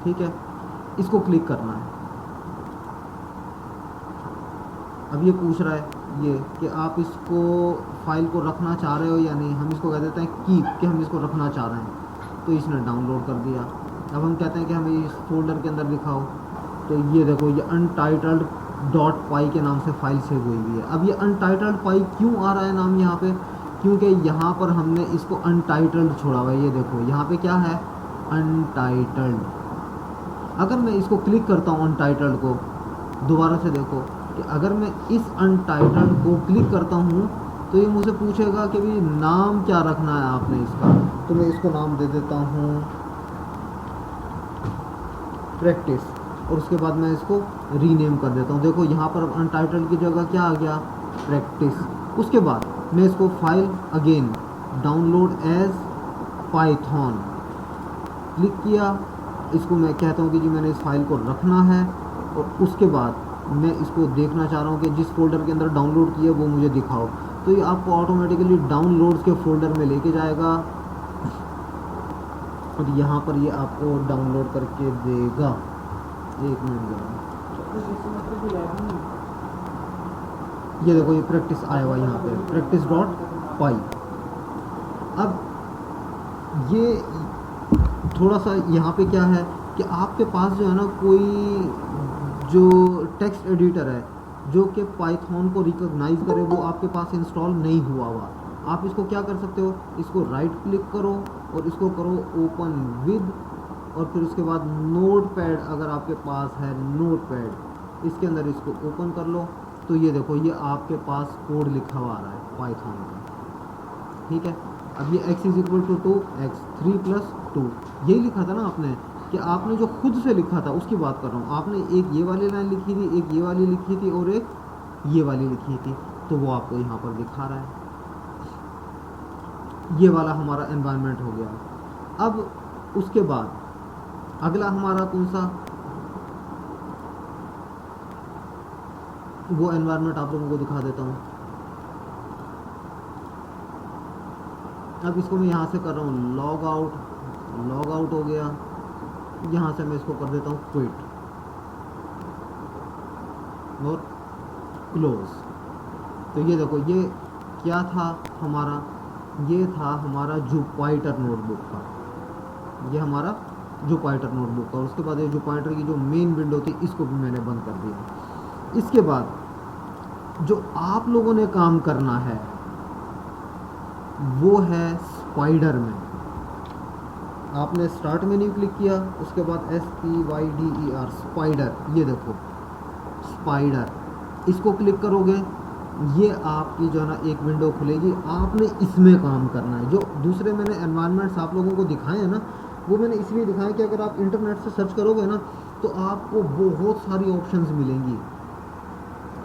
ठीक है, इसको क्लिक करना है। अब ये पूछ रहा है ये कि आप इसको फाइल को रखना चाह रहे हो या नहीं, हम इसको कह देते हैं कीप, कि हम इसको रखना चाह रहे हैं। तो इसने डाउनलोड कर दिया। अब हम कहते हैं कि हमें इस फोल्डर के अंदर दिखाओ, तो ये देखो ये untitled.py के नाम से फाइल सेव हुई हुई है। अब ये untitled.py क्यों आ रहा है नाम यहाँ पे, क्योंकि यहाँ पर हमने इसको untitled छोड़ा हुआ है। ये देखो यहाँ पे क्या है untitled। अगर मैं इसको क्लिक करता हूँ untitled को, दोबारा से देखो कि अगर मैं इस untitled को क्लिक करता हूँ तो ये मुझे पूछेगा कि भाई नाम क्या रखना है आपने इसका, तो मैं इसको नाम दे देता हूँ प्रैक्टिस, और उसके बाद मैं इसको रीनेम कर देता हूँ। देखो यहाँ पर अनटाइटल्ड की जगह क्या आ गया प्रैक्टिस। उसके बाद मैं इसको file again download as Python click किया, इसको मैं कहता हूँ कि जी मैंने इस फाइल को रखना है, और उसके बाद मैं इसको देखना चाह रहा हूँ कि जिस फोल्डर के अंदर डाउनलोड किया वो मुझे दिखाओ। तो ये आपको ऑटोमेटिकली डाउनलोड्स के फोल्डर में लेके जाएगा और यहाँ पर ये आपको डाउनलोड करके देगा। एक मिनट जरा, ये देखो ये प्रैक्टिस आया हुआ यहाँ पे practice.py। अब ये थोड़ा सा यहाँ पे क्या है कि आपके पास जो है ना कोई जो टेक्स्ट एडिटर है जो कि पाइथन को रिकॉग्नाइज करे वो आपके पास इंस्टॉल नहीं हुआ हुआ। आप इसको क्या कर सकते हो, इसको राइट क्लिक करो और इसको करो ओपन विद, और फिर उसके बाद नोटपैड अगर आपके पास है नोटपैड, इसके अंदर इसको ओपन कर लो। तो ये देखो ये आपके पास कोड लिखा हुआ आ रहा है पाइथन का, ठीक है। अब ये x = 2 x 3+2 यही लिखा था ना आपने, कि आपने जो खुद से लिखा था उसकी बात कर रहा हूँ। आपने एक ये वाली लाइन लिखी थी, एक ये वाली लिखी थी और एक ये वाली लिखी थी, तो वो आपको यहाँ पर दिखा रहा है। ये वाला हमारा एनवायरनमेंट हो गया। अब उसके बाद अगला हमारा कौन सा, वो एनवायरनमेंट आप लोगों को दिखा देता हूँ। अब इसको मैं यहाँ से कर रहा हूँ लॉग आउट हो गया। यहाँ से मैं इसको कर देता हूँ क्विट और क्लोज। तो ये देखो ये क्या था हमारा, ये था हमारा जुपिटर नोटबुक का, ये हमारा जुपिटर नोटबुक का। उसके बाद ये जुपिटर की जो मेन विंडो थी इसको भी मैंने बंद कर दिया। इसके बाद जो आप लोगों ने काम करना है वो है स्पाइडर में। आपने स्टार्ट मेन्यू क्लिक किया, उसके बाद SPYDER स्पाइडर, ये देखो स्पाइडर, इसको क्लिक करोगे ये आपकी जो है ना एक विंडो खुलेगी। आपने इसमें काम करना है। जो दूसरे मैंने एनवायरनमेंट्स आप लोगों को दिखाए हैं ना, वो मैंने इसलिए दिखाया कि अगर आप इंटरनेट से सर्च करोगे ना तो आपको बहुत सारी ऑप्शंस मिलेंगी।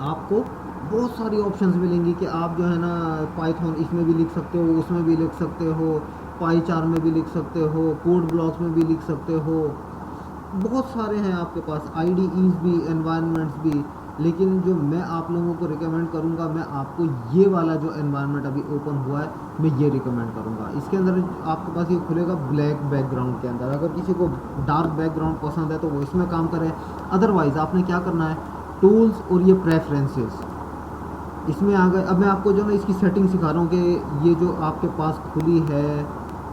आपको बहुत सारी ऑप्शंस मिलेंगी कि आप जो है ना पाइथन इसमें भी लिख सकते हो, उसमें भी लिख सकते हो, पाईचार में भी लिख सकते हो, कोड ब्लॉक्स में भी लिख सकते हो, बहुत सारे हैं आपके पास, IDEs भी, एनवायरनमेंट्स भी। लेकिन जो मैं आप लोगों को रिकमेंड करूंगा, मैं आपको ये वाला जो एनवायरनमेंट अभी ओपन हुआ है मैं ये रिकमेंड करूंगा। इसके अंदर आपके पास ये खुलेगा ब्लैक बैकग्राउंड के अंदर। अगर किसी को डार्क बैकग्राउंड पसंद है तो वो इसमें काम करे। अदरवाइज़ आपने क्या करना है, टूल्स और ये प्रेफरेंसेस इसमें आ गए। अब मैं आपको जो ना इसकी सेटिंग सिखा रहा हूँ कि ये जो आपके पास खुली है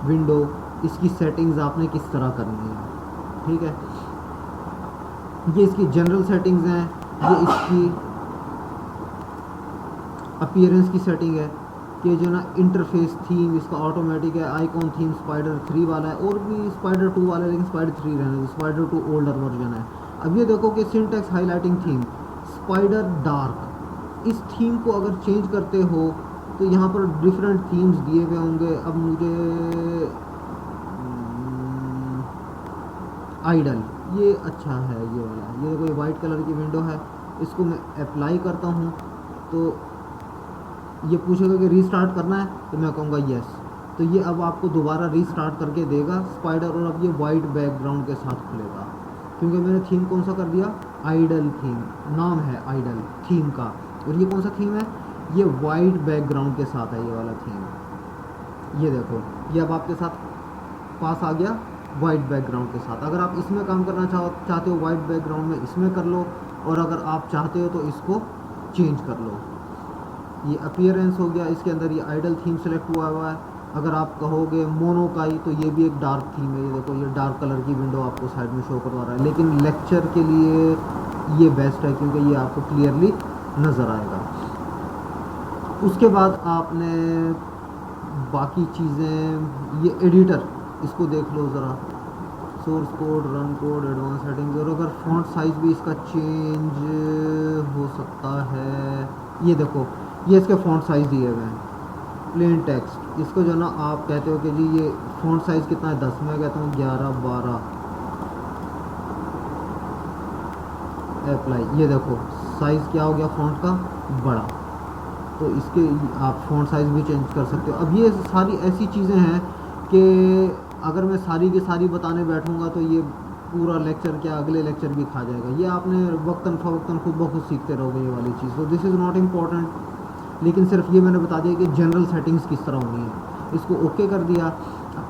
विंडो, इसकी सेटिंग्स आपने किस तरह करनी है। ठीक है, ये इसकी जनरल सेटिंग्स हैं, ये इसकी अपीयरेंस की सेटिंग है कि जो ना इंटरफेस थीम इसका ऑटोमेटिक है, आइकॉन थीम स्पाइडर 3 वाला है, और भी स्पाइडर 2 वाला है लेकिन स्पाइडर 3 रहने दो, स्पाइडर 2 ओल्डर वर्जन है। अब ये देखो कि syntax highlighting theme spider dark, इस थीम को अगर चेंज करते हो तो यहाँ पर डिफरेंट थीम्स दिए हुए होंगे। अब मुझे आइडल ये अच्छा है, ये वाला, ये देखो ये वाइट कलर की विंडो है, इसको मैं अप्लाई करता हूँ तो ये पूछेगा कि रीस्टार्ट करना है, तो मैं कहूँगा यस, तो ये अब आपको दोबारा रीस्टार्ट करके देगा स्पाइडर, और अब ये वाइट बैकग्राउंड के साथ खुलेगा क्योंकि मैंने थीम कौन सा कर दिया, आइडल थीम नाम है आइडल थीम का। और ये कौन सा थीम है, ये वाइट बैकग्राउंड के साथ है ये वाला थीम। ये देखो ये अब आपके साथ पास आ गया वाइट बैकग्राउंड के साथ। अगर आप इसमें काम करना चाहते हो वाइट बैकग्राउंड में, इसमें कर लो, और अगर आप चाहते हो तो इसको चेंज कर लो। ये अपीयरेंस हो गया, इसके अंदर ये आइडल थीम सेलेक्ट हुआ है। अगर आप कहोगे मोनोकाई तो ये भी एक डार्क थीम है, ये देखो ये डार्क कलर की विंडो आपको साइड में शो करवा रहा है, लेकिन लेक्चर के लिए ये बेस्ट है क्योंकि ये आपको क्लियरली नज़र आएगा। उसके बाद आपने बाकी चीज़ें, ये एडिटर इसको देख लो ज़रा, source code, run code, advance settings, और अगर फॉन्ट साइज़ भी इसका चेंज हो सकता है। ये देखो ये इसके फॉन्ट साइज़ दिए हुए हैं, प्लेन टेक्स्ट, इसको जो ना आप कहते हो कि जी ये फॉन्ट साइज़ कितना है 10, मैं कहता हूँ 11, 12, अप्लाई। ये देखो साइज़ क्या हो गया फॉन्ट का, बड़ा, तो इसके आप फॉन्ट साइज़ भी चेंज कर सकते हो। अब ये सारी ऐसी चीज़ें हैं कि अगर मैं सारी की सारी बताने बैठूंगा तो ये पूरा लेक्चर क्या अगले लेक्चर भी खा जाएगा। ये आपने वक्तन फ़वक्तन खुद ब खुद सीखते रहोगे ये वाली चीज़, तो दिस इज़ नॉट इम्पॉर्टेंट। लेकिन सिर्फ ये मैंने बता दिया कि जनरल सेटिंग्स किस तरह होनी है, इसको ओके कर दिया।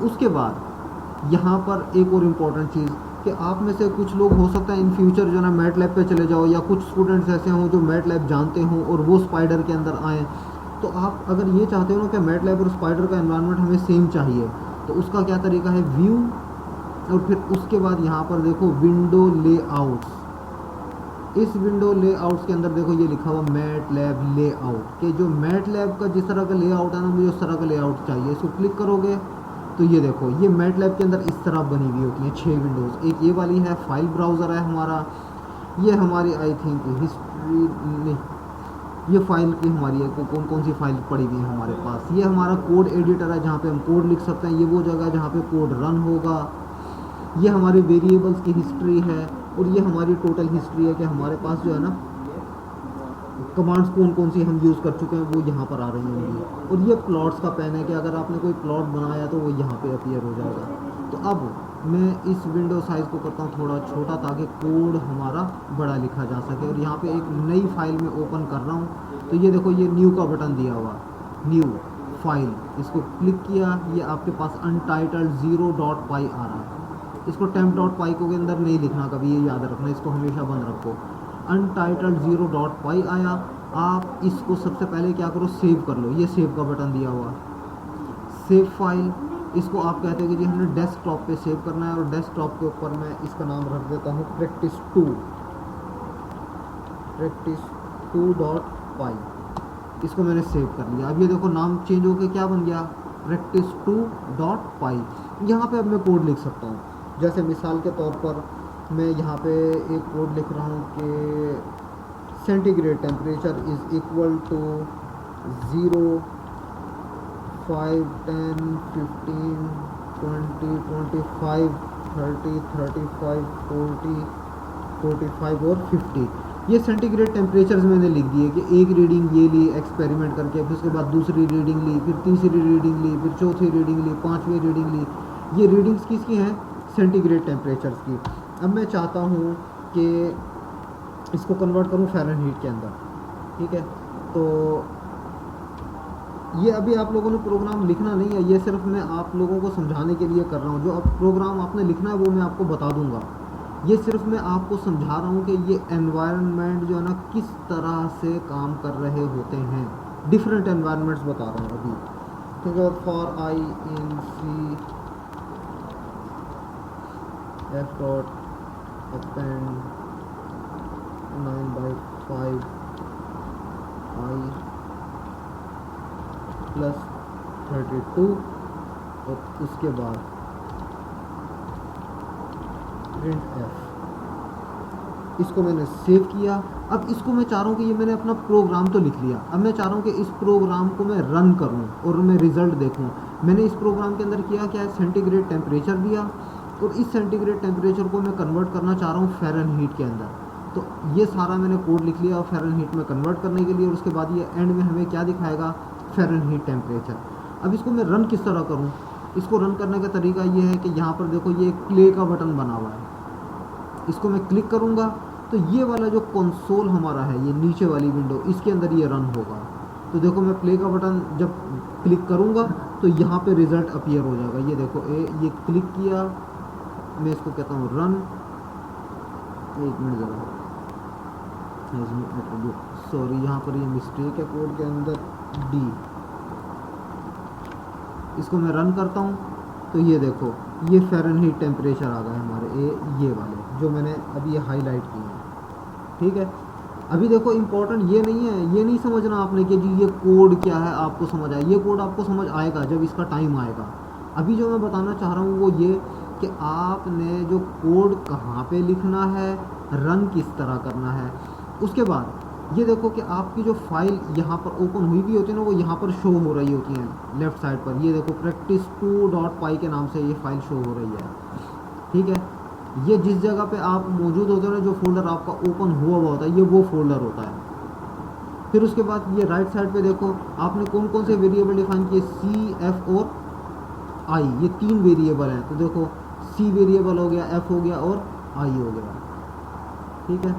उसके बाद यहाँ पर एक और इम्पॉर्टेंट चीज़ कि आप में से कुछ लोग हो सकता है इन फ्यूचर जो ना मैटलैब पे चले जाओ, या कुछ स्टूडेंट्स ऐसे हों जो मैटलैब जानते हों और वो स्पाइडर के अंदर आएँ। तो आप अगर ये चाहते हो ना कि मैटलैब और स्पाइडर का एनवायरनमेंट हमें सेम चाहिए, तो उसका क्या तरीका है, व्यू, और फिर उसके बाद यहाँ पर देखो विंडो लेआउट्स। इस विंडो लेआउट्स के अंदर देखो ये लिखा हुआ मैटलैब लेआउट, कि जो मैटलैब का जिस तरह का लेआउट है ना, मुझे उस तरह का लेआउट चाहिए। इसको क्लिक करोगे तो ये देखो ये मैटलैब के अंदर इस तरह बनी हुई होती हैं 6 विंडोज़। एक ये वाली है, फाइल ब्राउज़र है हमारा, ये हमारी आई थिंक हिस्ट्री नहीं, ये फाइल की हमारी है, कौन कौन सी फाइल पड़ी हुई है हमारे पास। ये हमारा कोड एडिटर है जहाँ पे हम कोड लिख सकते हैं, ये वो जगह है जहाँ पे कोड रन होगा। ये हमारे वेरिएबल्स की हिस्ट्री है, और ये हमारी टोटल हिस्ट्री है कि हमारे पास जो है ना कमांड्स कौन कौन सी हम यूज़ कर चुके हैं वो यहाँ पर आ रही होंगी। और ये प्लॉट्स का पेन है कि अगर आपने कोई प्लॉट बनाया तो वो यहाँ पे अपीयर हो जाएगा। तो अब मैं इस विंडो साइज़ को करता हूँ थोड़ा छोटा ताकि कोड हमारा बड़ा लिखा जा सके। और यहाँ पे एक नई फाइल में ओपन कर रहा हूँ, तो ये देखो ये न्यू का बटन दिया हुआ, न्यू फाइल, इसको क्लिक किया, ये आपके पास अनटाइटल्ड 0.py आ रहा है। इसको temp.py को के अंदर नहीं लिखना कभी, ये याद रखना, इसको हमेशा बंद रखो। अनटाइटल्ड 0.py आया। आप इसको सबसे पहले क्या करो, सेव कर लो, ये सेव का बटन दिया हुआ, सेव फाइल। इसको आप कहते हो कि जी हमने डेस्कटॉप पे सेव करना है, और डेस्कटॉप के ऊपर मैं इसका नाम रख देता हूँ practice2 पाई, इसको मैंने सेव कर लिया। अब ये देखो नाम चेंज होकर क्या बन गया, practice2.py। यहाँ पे अब मैं कोड लिख सकता हूँ, जैसे मिसाल के तौर पर मैं यहाँ पे एक कोड लिख रहा हूँ कि centigrade temperature is equal to 0, 5, 10, 15, 20, 25, 30, 35, 40, 45 और 50। ये सेंटीग्रेड टेम्परेचर्स मैंने लिख दिए कि एक रीडिंग ये ली एक्सपेरिमेंट करके, फिर उसके बाद दूसरी रीडिंग ली, फिर तीसरी रीडिंग ली, फिर चौथी रीडिंग ली, पांचवी रीडिंग ली। ये रीडिंग्स किसकी हैं, सेंटीग्रेड टेम्परेचर्स की। अब मैं चाहता हूँ कि इसको कन्वर्ट करूँ फ़ारेनहीट के अंदर, ठीक है। तो ये अभी आप लोगों ने प्रोग्राम लिखना नहीं है, ये सिर्फ मैं आप लोगों को समझाने के लिए कर रहा हूँ। जो अब प्रोग्राम आपने लिखना है वो मैं आपको बता दूंगा, ये सिर्फ मैं आपको समझा रहा हूँ कि ये एनवायरनमेंट जो है ना किस तरह से काम कर रहे होते हैं, डिफरेंट एनवायरनमेंट्स बता रहा हूँ अभी, ठीक है। For I in C F dot append 9/5 I plus 32 और उसके बाद प्रिंट एफ, इसको मैंने सेव किया। अब इसको मैं चाह रहा हूँ कि ये मैंने अपना प्रोग्राम तो लिख लिया, अब मैं चाह रहा हूँ कि इस प्रोग्राम को मैं रन करूँ और मैं रिज़ल्ट देखूँ। मैंने इस प्रोग्राम के अंदर किया क्या है, सेंटीग्रेड टेम्परेचर दिया और इस सेंटीग्रेड टेम्परेचर को मैं कन्वर्ट करना चाह रहा हूँ फ़ारेनहीट के अंदर। तो ये सारा मैंने कोड लिख लिया और फ़ारेनहीट में कन्वर्ट करने के लिए, और उसके बाद ये एंड में हमें क्या दिखाएगा, फ़ारेनहीट टेम्परेचर। अब इसको मैं रन किस तरह करूँ, इसको रन करने का तरीका ये है कि यहाँ पर देखो ये प्ले का बटन बना हुआ है, इसको मैं क्लिक करूँगा तो ये वाला जो कंसोल हमारा है, ये नीचे वाली विंडो, इसके अंदर ये रन होगा। तो देखो मैं प्ले का बटन जब क्लिक करूँगा तो यहाँ पे रिज़ल्ट अपीयर हो जाएगा। ये देखो ये क्लिक किया, मैं इसको कहता हूँ रन। एक मिनट ज़रा, सॉरी यहाँ पर ये मिस्टेक है कोड के अंदर, डी। इसको मैं रन करता हूँ तो ये देखो ये फ़ारेनहीट टेम्परेचर आ गए हमारे, ये वाले जो मैंने अभी ये हाईलाइट किए हैं, ठीक है। अभी देखो इम्पोर्टेंट ये नहीं है, ये नहीं समझना आपने कि जी ये कोड क्या है आपको समझ आए, ये कोड आपको समझ आएगा जब इसका टाइम आएगा। अभी जो मैं बताना चाह रहा हूँ वो ये कि आपने जो कोड कहाँ पे लिखना है, रन किस तरह करना है। उसके बाद ये देखो कि आपकी जो फाइल यहाँ पर ओपन हुई भी होती है ना, वो यहाँ पर शो हो रही होती हैं लेफ़्ट साइड पर। ये देखो practice2.py के नाम से ये फाइल शो हो रही है, ठीक है। ये जिस जगह पे आप मौजूद होते हो ना, जो फोल्डर आपका ओपन हुआ हुआ होता है, ये वो फोल्डर होता है। फिर उसके बाद ये राइट साइड पे देखो आपने कौन कौन से वेरिएबल डिफाइन किए, सी, एफ और आई, ये 3 वेरिएबल हैं। तो देखो सी वेरिएबल हो गया, एफ हो गया और आई हो गया, ठीक है।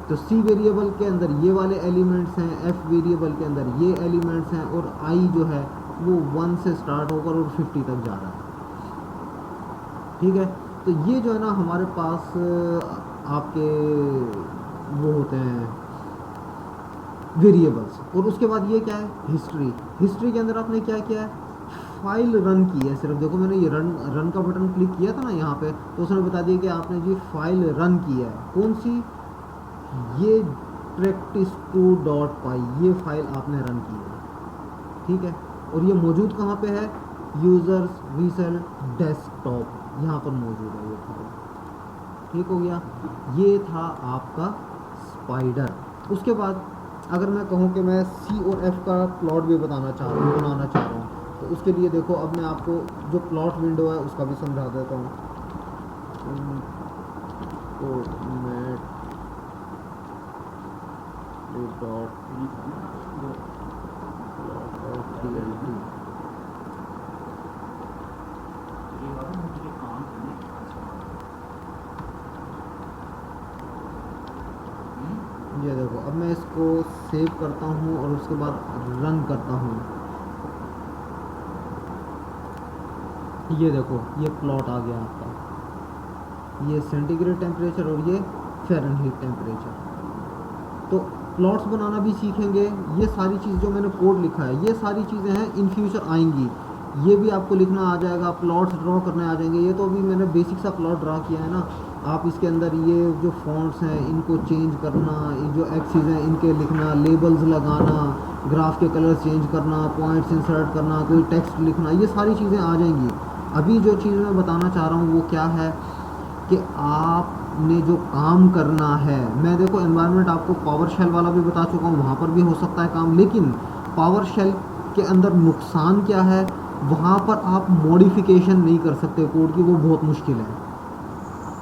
तो सी वेरिएबल के अंदर ये वाले एलिमेंट्स हैं, एफ वेरिएबल के अंदर ये एलिमेंट्स हैं, और आई जो है वो 1 से स्टार्ट होकर और 50 तक जा रहा है, ठीक है। तो ये जो है ना हमारे पास आपके वो होते हैं वेरिएबल्स। और उसके बाद ये क्या है, हिस्ट्री। हिस्ट्री के अंदर आपने क्या किया है, फाइल रन की है सिर्फ। देखो मैंने ये रन का बटन क्लिक किया था ना यहाँ पे, तो उसने बता दिया कि आपने जी फाइल रन की है। कौन सी, ये practice2.py, ये फाइल आपने रन की है, ठीक है। और ये मौजूद कहाँ पे है, यूज़र्स वीसेल डेस्कटॉप, यहाँ पर मौजूद है ये फाइल, ठीक हो गया। ये था आपका स्पाइडर। उसके बाद अगर मैं कहूँ कि मैं सी और एफ का प्लॉट भी बनाना चाह रहा हूँ, तो उसके लिए देखो अब मैं आपको जो प्लॉट विंडो है उसका भी समझा देता हूँ। तो मैं ये देखो अब मैं इसको सेव करता हूँ और उसके बाद रन करता हूँ। ये देखो ये प्लॉट आ गया आपका, ये सेंटीग्रेड टेम्परेचर और ये फ़ारेनहीट टेम्परेचर। तो प्लॉट्स बनाना भी सीखेंगे। ये सारी चीज़ जो मैंने कोड लिखा है, ये सारी चीज़ें हैं इन फ्यूचर आएंगी। ये भी आपको लिखना आ जाएगा, प्लॉट्स ड्रॉ करने आ जाएंगे। ये तो अभी मैंने बेसिक सा प्लॉट ड्रा किया है ना। आप इसके अंदर ये जो फॉन्ट्स हैं इनको चेंज करना, ये जो एक्सिस हैं इनके लिखना, लेबल्स लगाना, ग्राफ के कलर चेंज करना, पॉइंट्स इंसर्ट करना, कोई टेक्स्ट लिखना, ये सारी चीज़ें आ जाएंगी। अभी जो चीज़ मैं बताना चाह रहा हूँ वो क्या है कि आपने जो काम करना है, मैं देखो एनवायरनमेंट आपको पावर शेल वाला भी बता चुका हूँ, वहाँ पर भी हो सकता है काम, लेकिन पावर शेल के अंदर नुकसान क्या है, वहाँ पर आप मॉडिफिकेशन नहीं कर सकते कोड की, वो बहुत मुश्किल है।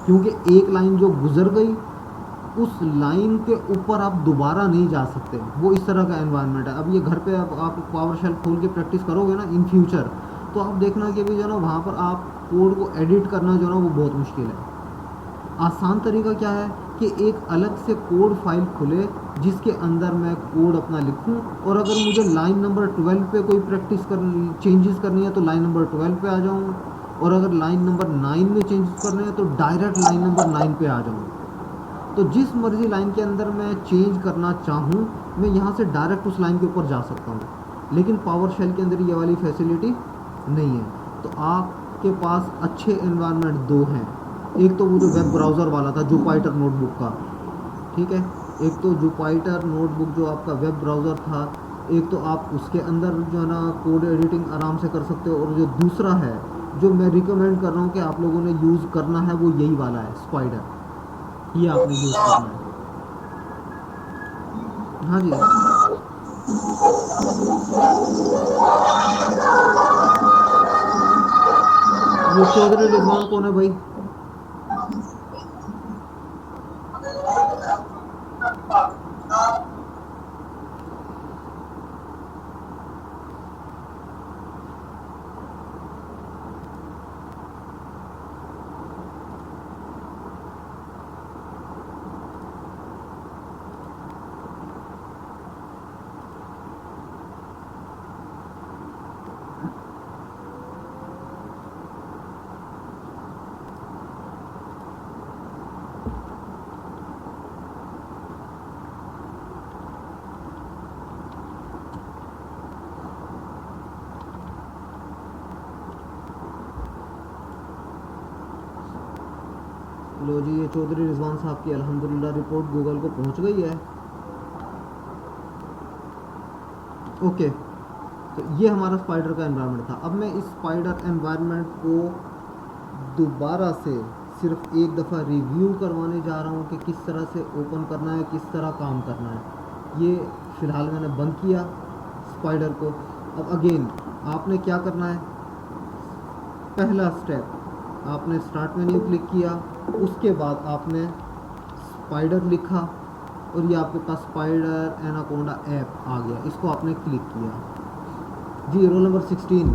क्योंकि एक लाइन जो गुजर गई उस लाइन के ऊपर आप दोबारा नहीं जा सकते, वो इस तरह का एनवायरनमेंट है। अब ये घर पे आप पावर शेल खोल के प्रैक्टिस करोगे ना इन फ्यूचर, तो आप देखना कि भी जो ना वहाँ पर आप कोड को एडिट करना जो ना वो बहुत मुश्किल है। आसान तरीका क्या है कि एक अलग से कोड फाइल खुले जिसके अंदर मैं कोड अपना लिखूं, और अगर मुझे लाइन नंबर 12 पे कोई प्रैक्टिस चेंजेस करनी है तो लाइन नंबर 12 पे आ जाऊं, और अगर लाइन नंबर 9 में चेंजेस करने हैं तो डायरेक्ट लाइन नंबर 9 पे आ जाऊं। तो जिस मर्जी लाइन के अंदर मैं चेंज करना चाहूं मैं यहाँ से डायरेक्ट उस लाइन के ऊपर जा सकता हूँ। लेकिन पावर शेल के अंदर ये वाली फैसिलिटी नहीं है। तो आपके पास अच्छे एनवायरनमेंट दो हैं, एक तो वो जो वेब ब्राउज़र वाला था जुपाइटर नोटबुक का, ठीक है, एक तो जुपाइटर नोटबुक जो आपका वेब ब्राउज़र था, एक तो आप उसके अंदर जो है ना कोड एडिटिंग आराम से कर सकते हो, और जो दूसरा है जो मैं रिकमेंड कर रहा हूँ कि आप लोगों ने यूज़ करना है वो यही वाला है, स्पाइडर, ये आपने यूज़ करना है। हाँ जी, ये चौधरी रिजवान कौन है भाई? लो जी, ये चौधरी रिजवान साहब की अल्हम्दुलिल्लाह रिपोर्ट गूगल को पहुंच गई है। ओके, तो ये हमारा स्पाइडर का एनवायरनमेंट था। अब मैं इस स्पाइडर एनवायरनमेंट को दोबारा से सिर्फ एक दफ़ा रिव्यू करवाने जा रहा हूँ कि किस तरह से ओपन करना है, किस तरह काम करना है। ये फ़िलहाल मैंने बंद किया स्पाइडर को। अब अगेन आपने क्या करना है, पहला स्टेप आपने स्टार्ट मेन्यू क्लिक किया, उसके बाद आपने स्पाइडर लिखा और ये आपके पास स्पाइडर एनाकोंडा ऐप आ गया, इसको आपने क्लिक किया। जी रोल नंबर 16।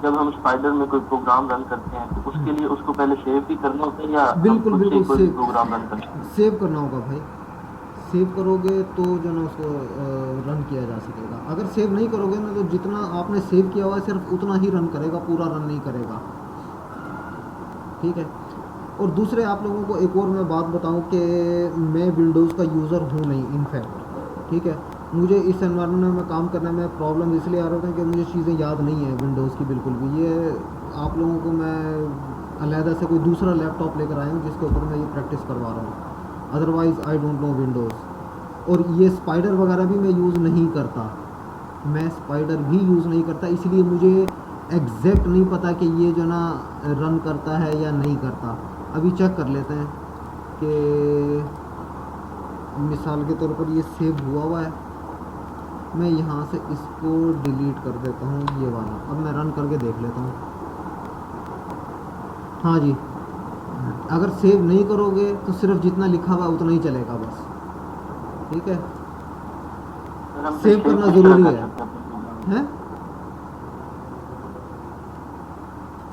जब हम स्पाइडर में कोई प्रोग्राम रन करते हैं तो उसके लिए उसको पहले सेव भी करना होता है, या बिल्कुल हम खुद से बिल्कुल कोई प्रोग्राम रन करते हैं? सेव करना होगा भाई, सेव करोगे तो जो ना उसको रन किया जा सकेगा। अगर सेव नहीं करोगे ना तो जितना आपने सेव किया हुआ है सिर्फ उतना ही रन करेगा, पूरा रन नहीं करेगा, ठीक है। और दूसरे आप लोगों को एक और मैं बात बताऊं कि मैं विंडोज़ का यूज़र हूं नहीं इनफैक्ट, ठीक है। मुझे इस एनवायरनमेंट में काम करने में प्रॉब्लम इसलिए आ रहा था कि मुझे चीज़ें याद नहीं है विंडोज़ की बिल्कुल भी। ये आप लोगों को मैं अलहदा से कोई दूसरा लैपटॉप लेकर आया हूँ जिसके ऊपर मैं ये प्रैक्टिस करवा रहा हूँ, otherwise I don't know Windows. और ये स्पाइडर वगैरह भी मैं यूज़ नहीं करता, मैं स्पाइडर भी यूज़ नहीं करता, इसलिए मुझे एग्जैक्ट नहीं पता कि ये जो ना रन करता है या नहीं करता। अभी चेक कर लेते हैं कि मिसाल के तौर पर ये सेव हुआ है, मैं यहाँ से इसको डिलीट कर देता हूँ ये वाला। अब मैं रन करके देख लेता हूँ। हाँ जी, अगर सेव नहीं करोगे तो सिर्फ जितना लिखा हुआ उतना ही चलेगा बस, ठीक है। सर, हम सेव फिर करना किस तरह ज़रूरी कर है, सकते हैं अपने प्रोग्राम? हैं?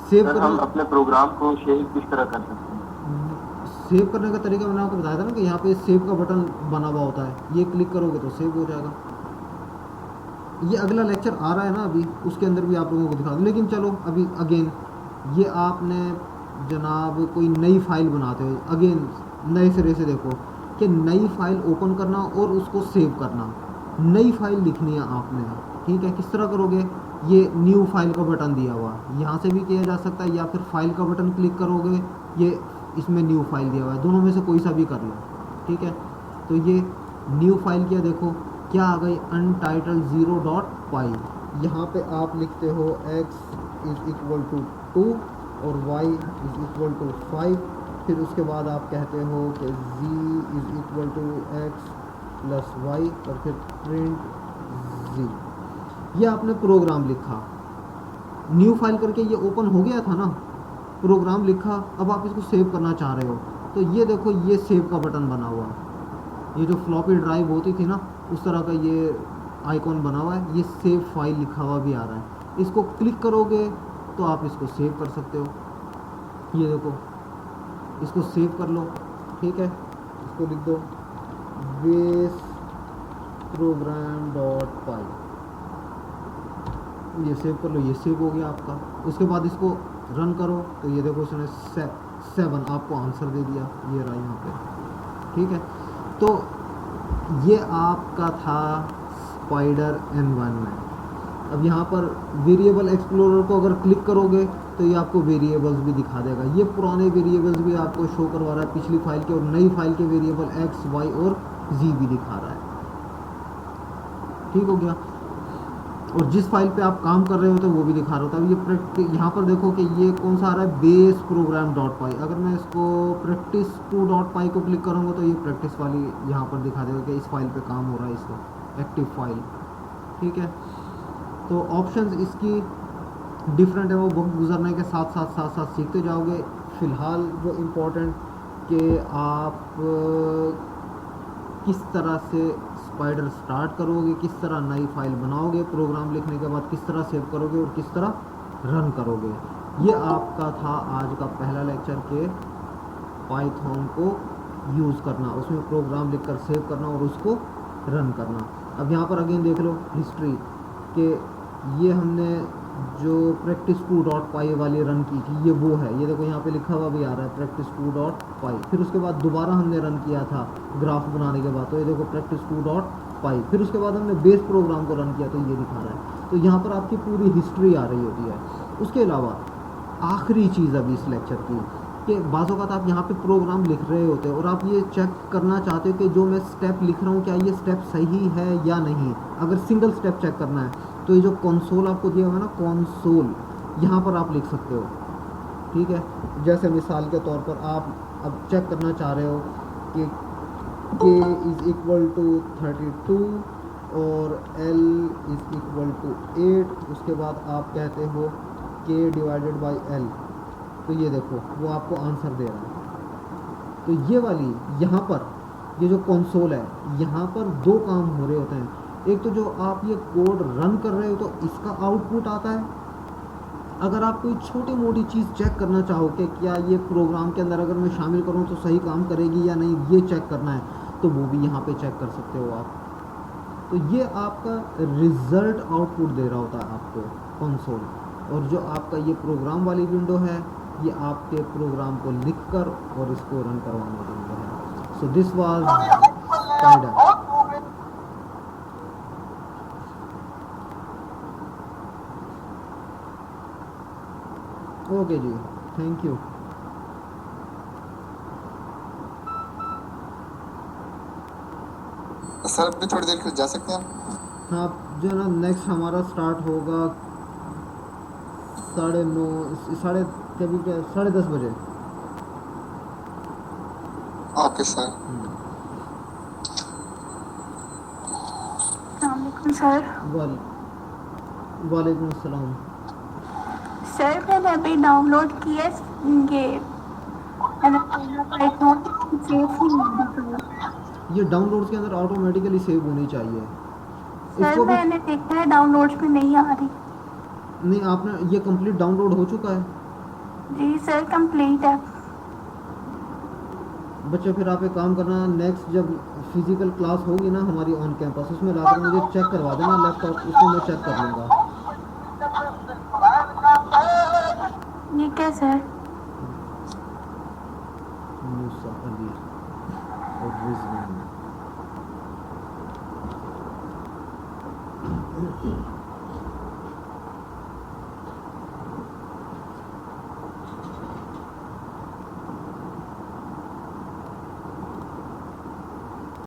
सेव सर, हम करना, अपने प्रोग्राम को सेव किस तरह कर सकते हैं? सेव करने का तरीका मैंने आपको बताया था ना कि यहाँ पे सेव का बटन बना हुआ होता है, ये क्लिक करोगे तो सेव हो जाएगा। ये अगला लेक्चर आ रहा है ना अभी, उसके अंदर भी आप लोगों को दिखा दूँ। लेकिन चलो अभी अगेन ये आपने जनाब कोई नई फाइल बनाते हो, अगेन नए सिरे से देखो कि नई फाइल ओपन करना और उसको सेव करना, नई फाइल लिखनी है आपने, ठीक है। किस तरह करोगे, ये न्यू फाइल का बटन दिया हुआ, यहाँ से भी किया जा सकता है, या फिर फाइल का बटन क्लिक करोगे, ये इसमें न्यू फाइल दिया हुआ है, दोनों में से कोई सा भी कर लो, ठीक है। तो ये न्यू फाइल किया, देखो क्या आ गई, अनटाइटल्ड 0.py। यहाँ पे आप लिखते हो x इज इक्वल टू 2 और y इज इक्वल टू 5, फिर उसके बाद आप कहते हो कि z is equal to x plus Y और फिर प्रिंट z। ये आपने प्रोग्राम लिखा, न्यू फाइल करके ये ओपन हो गया था ना, प्रोग्राम लिखा, अब आप इसको सेव करना चाह रहे हो, तो ये देखो ये सेव का बटन बना हुआ है, ये जो फ्लॉपी ड्राइव होती थी ना उस तरह का ये आइकॉन बना हुआ है, ये सेव फाइल लिखा हुआ भी आ रहा है, इसको क्लिक करोगे तो आप इसको सेव कर सकते हो। ये देखो इसको सेव कर लो, ठीक है, इसको लिख दो बेस प्रोग्राम डॉट पाई, ये सेव कर लो, ये सेव हो गया आपका। उसके बाद इसको रन करो तो ये देखो इसने 7 आपको आंसर दे दिया, ये रहा यहाँ पे, ठीक है। तो ये आपका था स्पाइडर एनवायरनमेंट। अब यहाँ पर वेरिएबल एक्सप्लोरर को अगर क्लिक करोगे तो ये आपको वेरिएबल्स भी दिखा देगा, ये पुराने वेरिएबल्स भी आपको शो करवा रहा है, पिछली फाइल के और नई फाइल के वेरिएबल x, y और z भी दिखा रहा है, ठीक हो गया। और जिस फाइल पे आप काम कर रहे होते हैं वो भी दिखा रहा होता है। ये यहाँ पर देखो कि ये कौन सा आ रहा है, बेस प्रोग्राम डॉट पाई। अगर मैं इसको प्रैक्टिस 2 डॉट पाई को क्लिक करूँगा तो ये प्रैक्टिस वाली यहाँ पर दिखा देगा कि इस फाइल पे काम हो रहा है, इसको एक्टिव फाइल, ठीक है। तो ऑप्शंस इसकी डिफरेंट है, वो वक्त गुजरने के साथ साथ सीखते जाओगे। फ़िलहाल जो इम्पोर्टेंट कि आप किस तरह से स्पाइडर स्टार्ट करोगे, किस तरह नई फाइल बनाओगे, प्रोग्राम लिखने के बाद किस तरह सेव करोगे और किस तरह रन करोगे, ये आपका था आज का पहला लेक्चर के पाइथन को यूज़ करना, उसमें प्रोग्राम लिखकर सेव करना और उसको रन करना। अब यहाँ पर अगेन देख लो हिस्ट्री कि ये हमने जो प्रैक्टिस 2 डॉट पाई वाली रन की थी, ये वो है, ये देखो यहाँ पे लिखा हुआ भी आ रहा है प्रैक्टिस 2 डॉट पाई। फिर उसके बाद दोबारा हमने रन किया था ग्राफ बनाने के बाद, तो ये देखो प्रैक्टिस 2 डॉट पाई। फिर उसके बाद हमने बेस प्रोग्राम को रन किया तो ये दिखा रहा है। तो यहाँ पर आपकी पूरी हिस्ट्री आ रही होती है। उसके अलावा आखिरी चीज़ अभी इस लेक्चर की कि बाज़ औक़ात आप यहाँ पे प्रोग्राम लिख रहे होते हो और आप ये चेक करना चाहते हो कि जो मैं स्टेप लिख रहा हूँ क्या ये स्टेप सही है या नहीं। अगर सिंगल स्टेप चेक करना है तो ये जो कंसोल आपको दिया हुआ है ना, कंसोल, यहाँ पर आप लिख सकते हो, ठीक है। जैसे मिसाल के तौर पर आप अब चेक करना चाह रहे हो कि k इज़ इक्वल टू 32 और l इज़ इक्वल टू 8, उसके बाद आप कहते हो k डिवाइडेड बाई l, तो ये देखो वो आपको आंसर दे रहा है। तो ये वाली यहाँ पर ये जो कंसोल है, यहाँ पर दो काम हो रहे होते हैं। एक तो जो आप ये कोड रन कर रहे हो तो इसका आउटपुट आता है। अगर आप कोई छोटी मोटी चीज़ चेक करना चाहो कि क्या ये प्रोग्राम के अंदर अगर मैं शामिल करूँ तो सही काम करेगी या नहीं, ये चेक करना है, तो वो भी यहाँ पे चेक कर सकते हो आप। तो ये आपका रिज़ल्ट आउटपुट दे रहा होता है आपको कंसोल, और जो आपका ये प्रोग्राम वाली विंडो है ये आपके प्रोग्राम को लिखकर और इसको रन करवाने के लिए है। So this was Spyder. Okay जी, थैंक यू। सर अभी थोड़ी देर के लिए जा सकते हैं? हाँ, जो है ना नेक्स्ट हमारा स्टार्ट होगा 9:30 10:30 बजे। Okay sir. अस्सलामुअलैकुम सर। वालेकुम अस्सलाम। सर मैंने अभी डाउनलोड किया ये ये डाउनलोड्स के अंदर ऑटोमेटिकली सेव होनी चाहिए। सर इसको भी मैंने देखा है डाउनलोड्स में नहीं आ रही। नहीं, आपने ये कंप्लीट डाउनलोड हो चुका है? जी सर कंप्लीट है। बच्चे फिर आप एक काम करना, नेक्स्ट जब फिजिकल क्लास होगी ना हमारी ऑन कैंपस, उसमें लाकर मुझे चेक करवा देना लैपटॉप, उसको मैं चेक कर लूँगा। ये क्या सर? मूसा अली और रिजवान। है।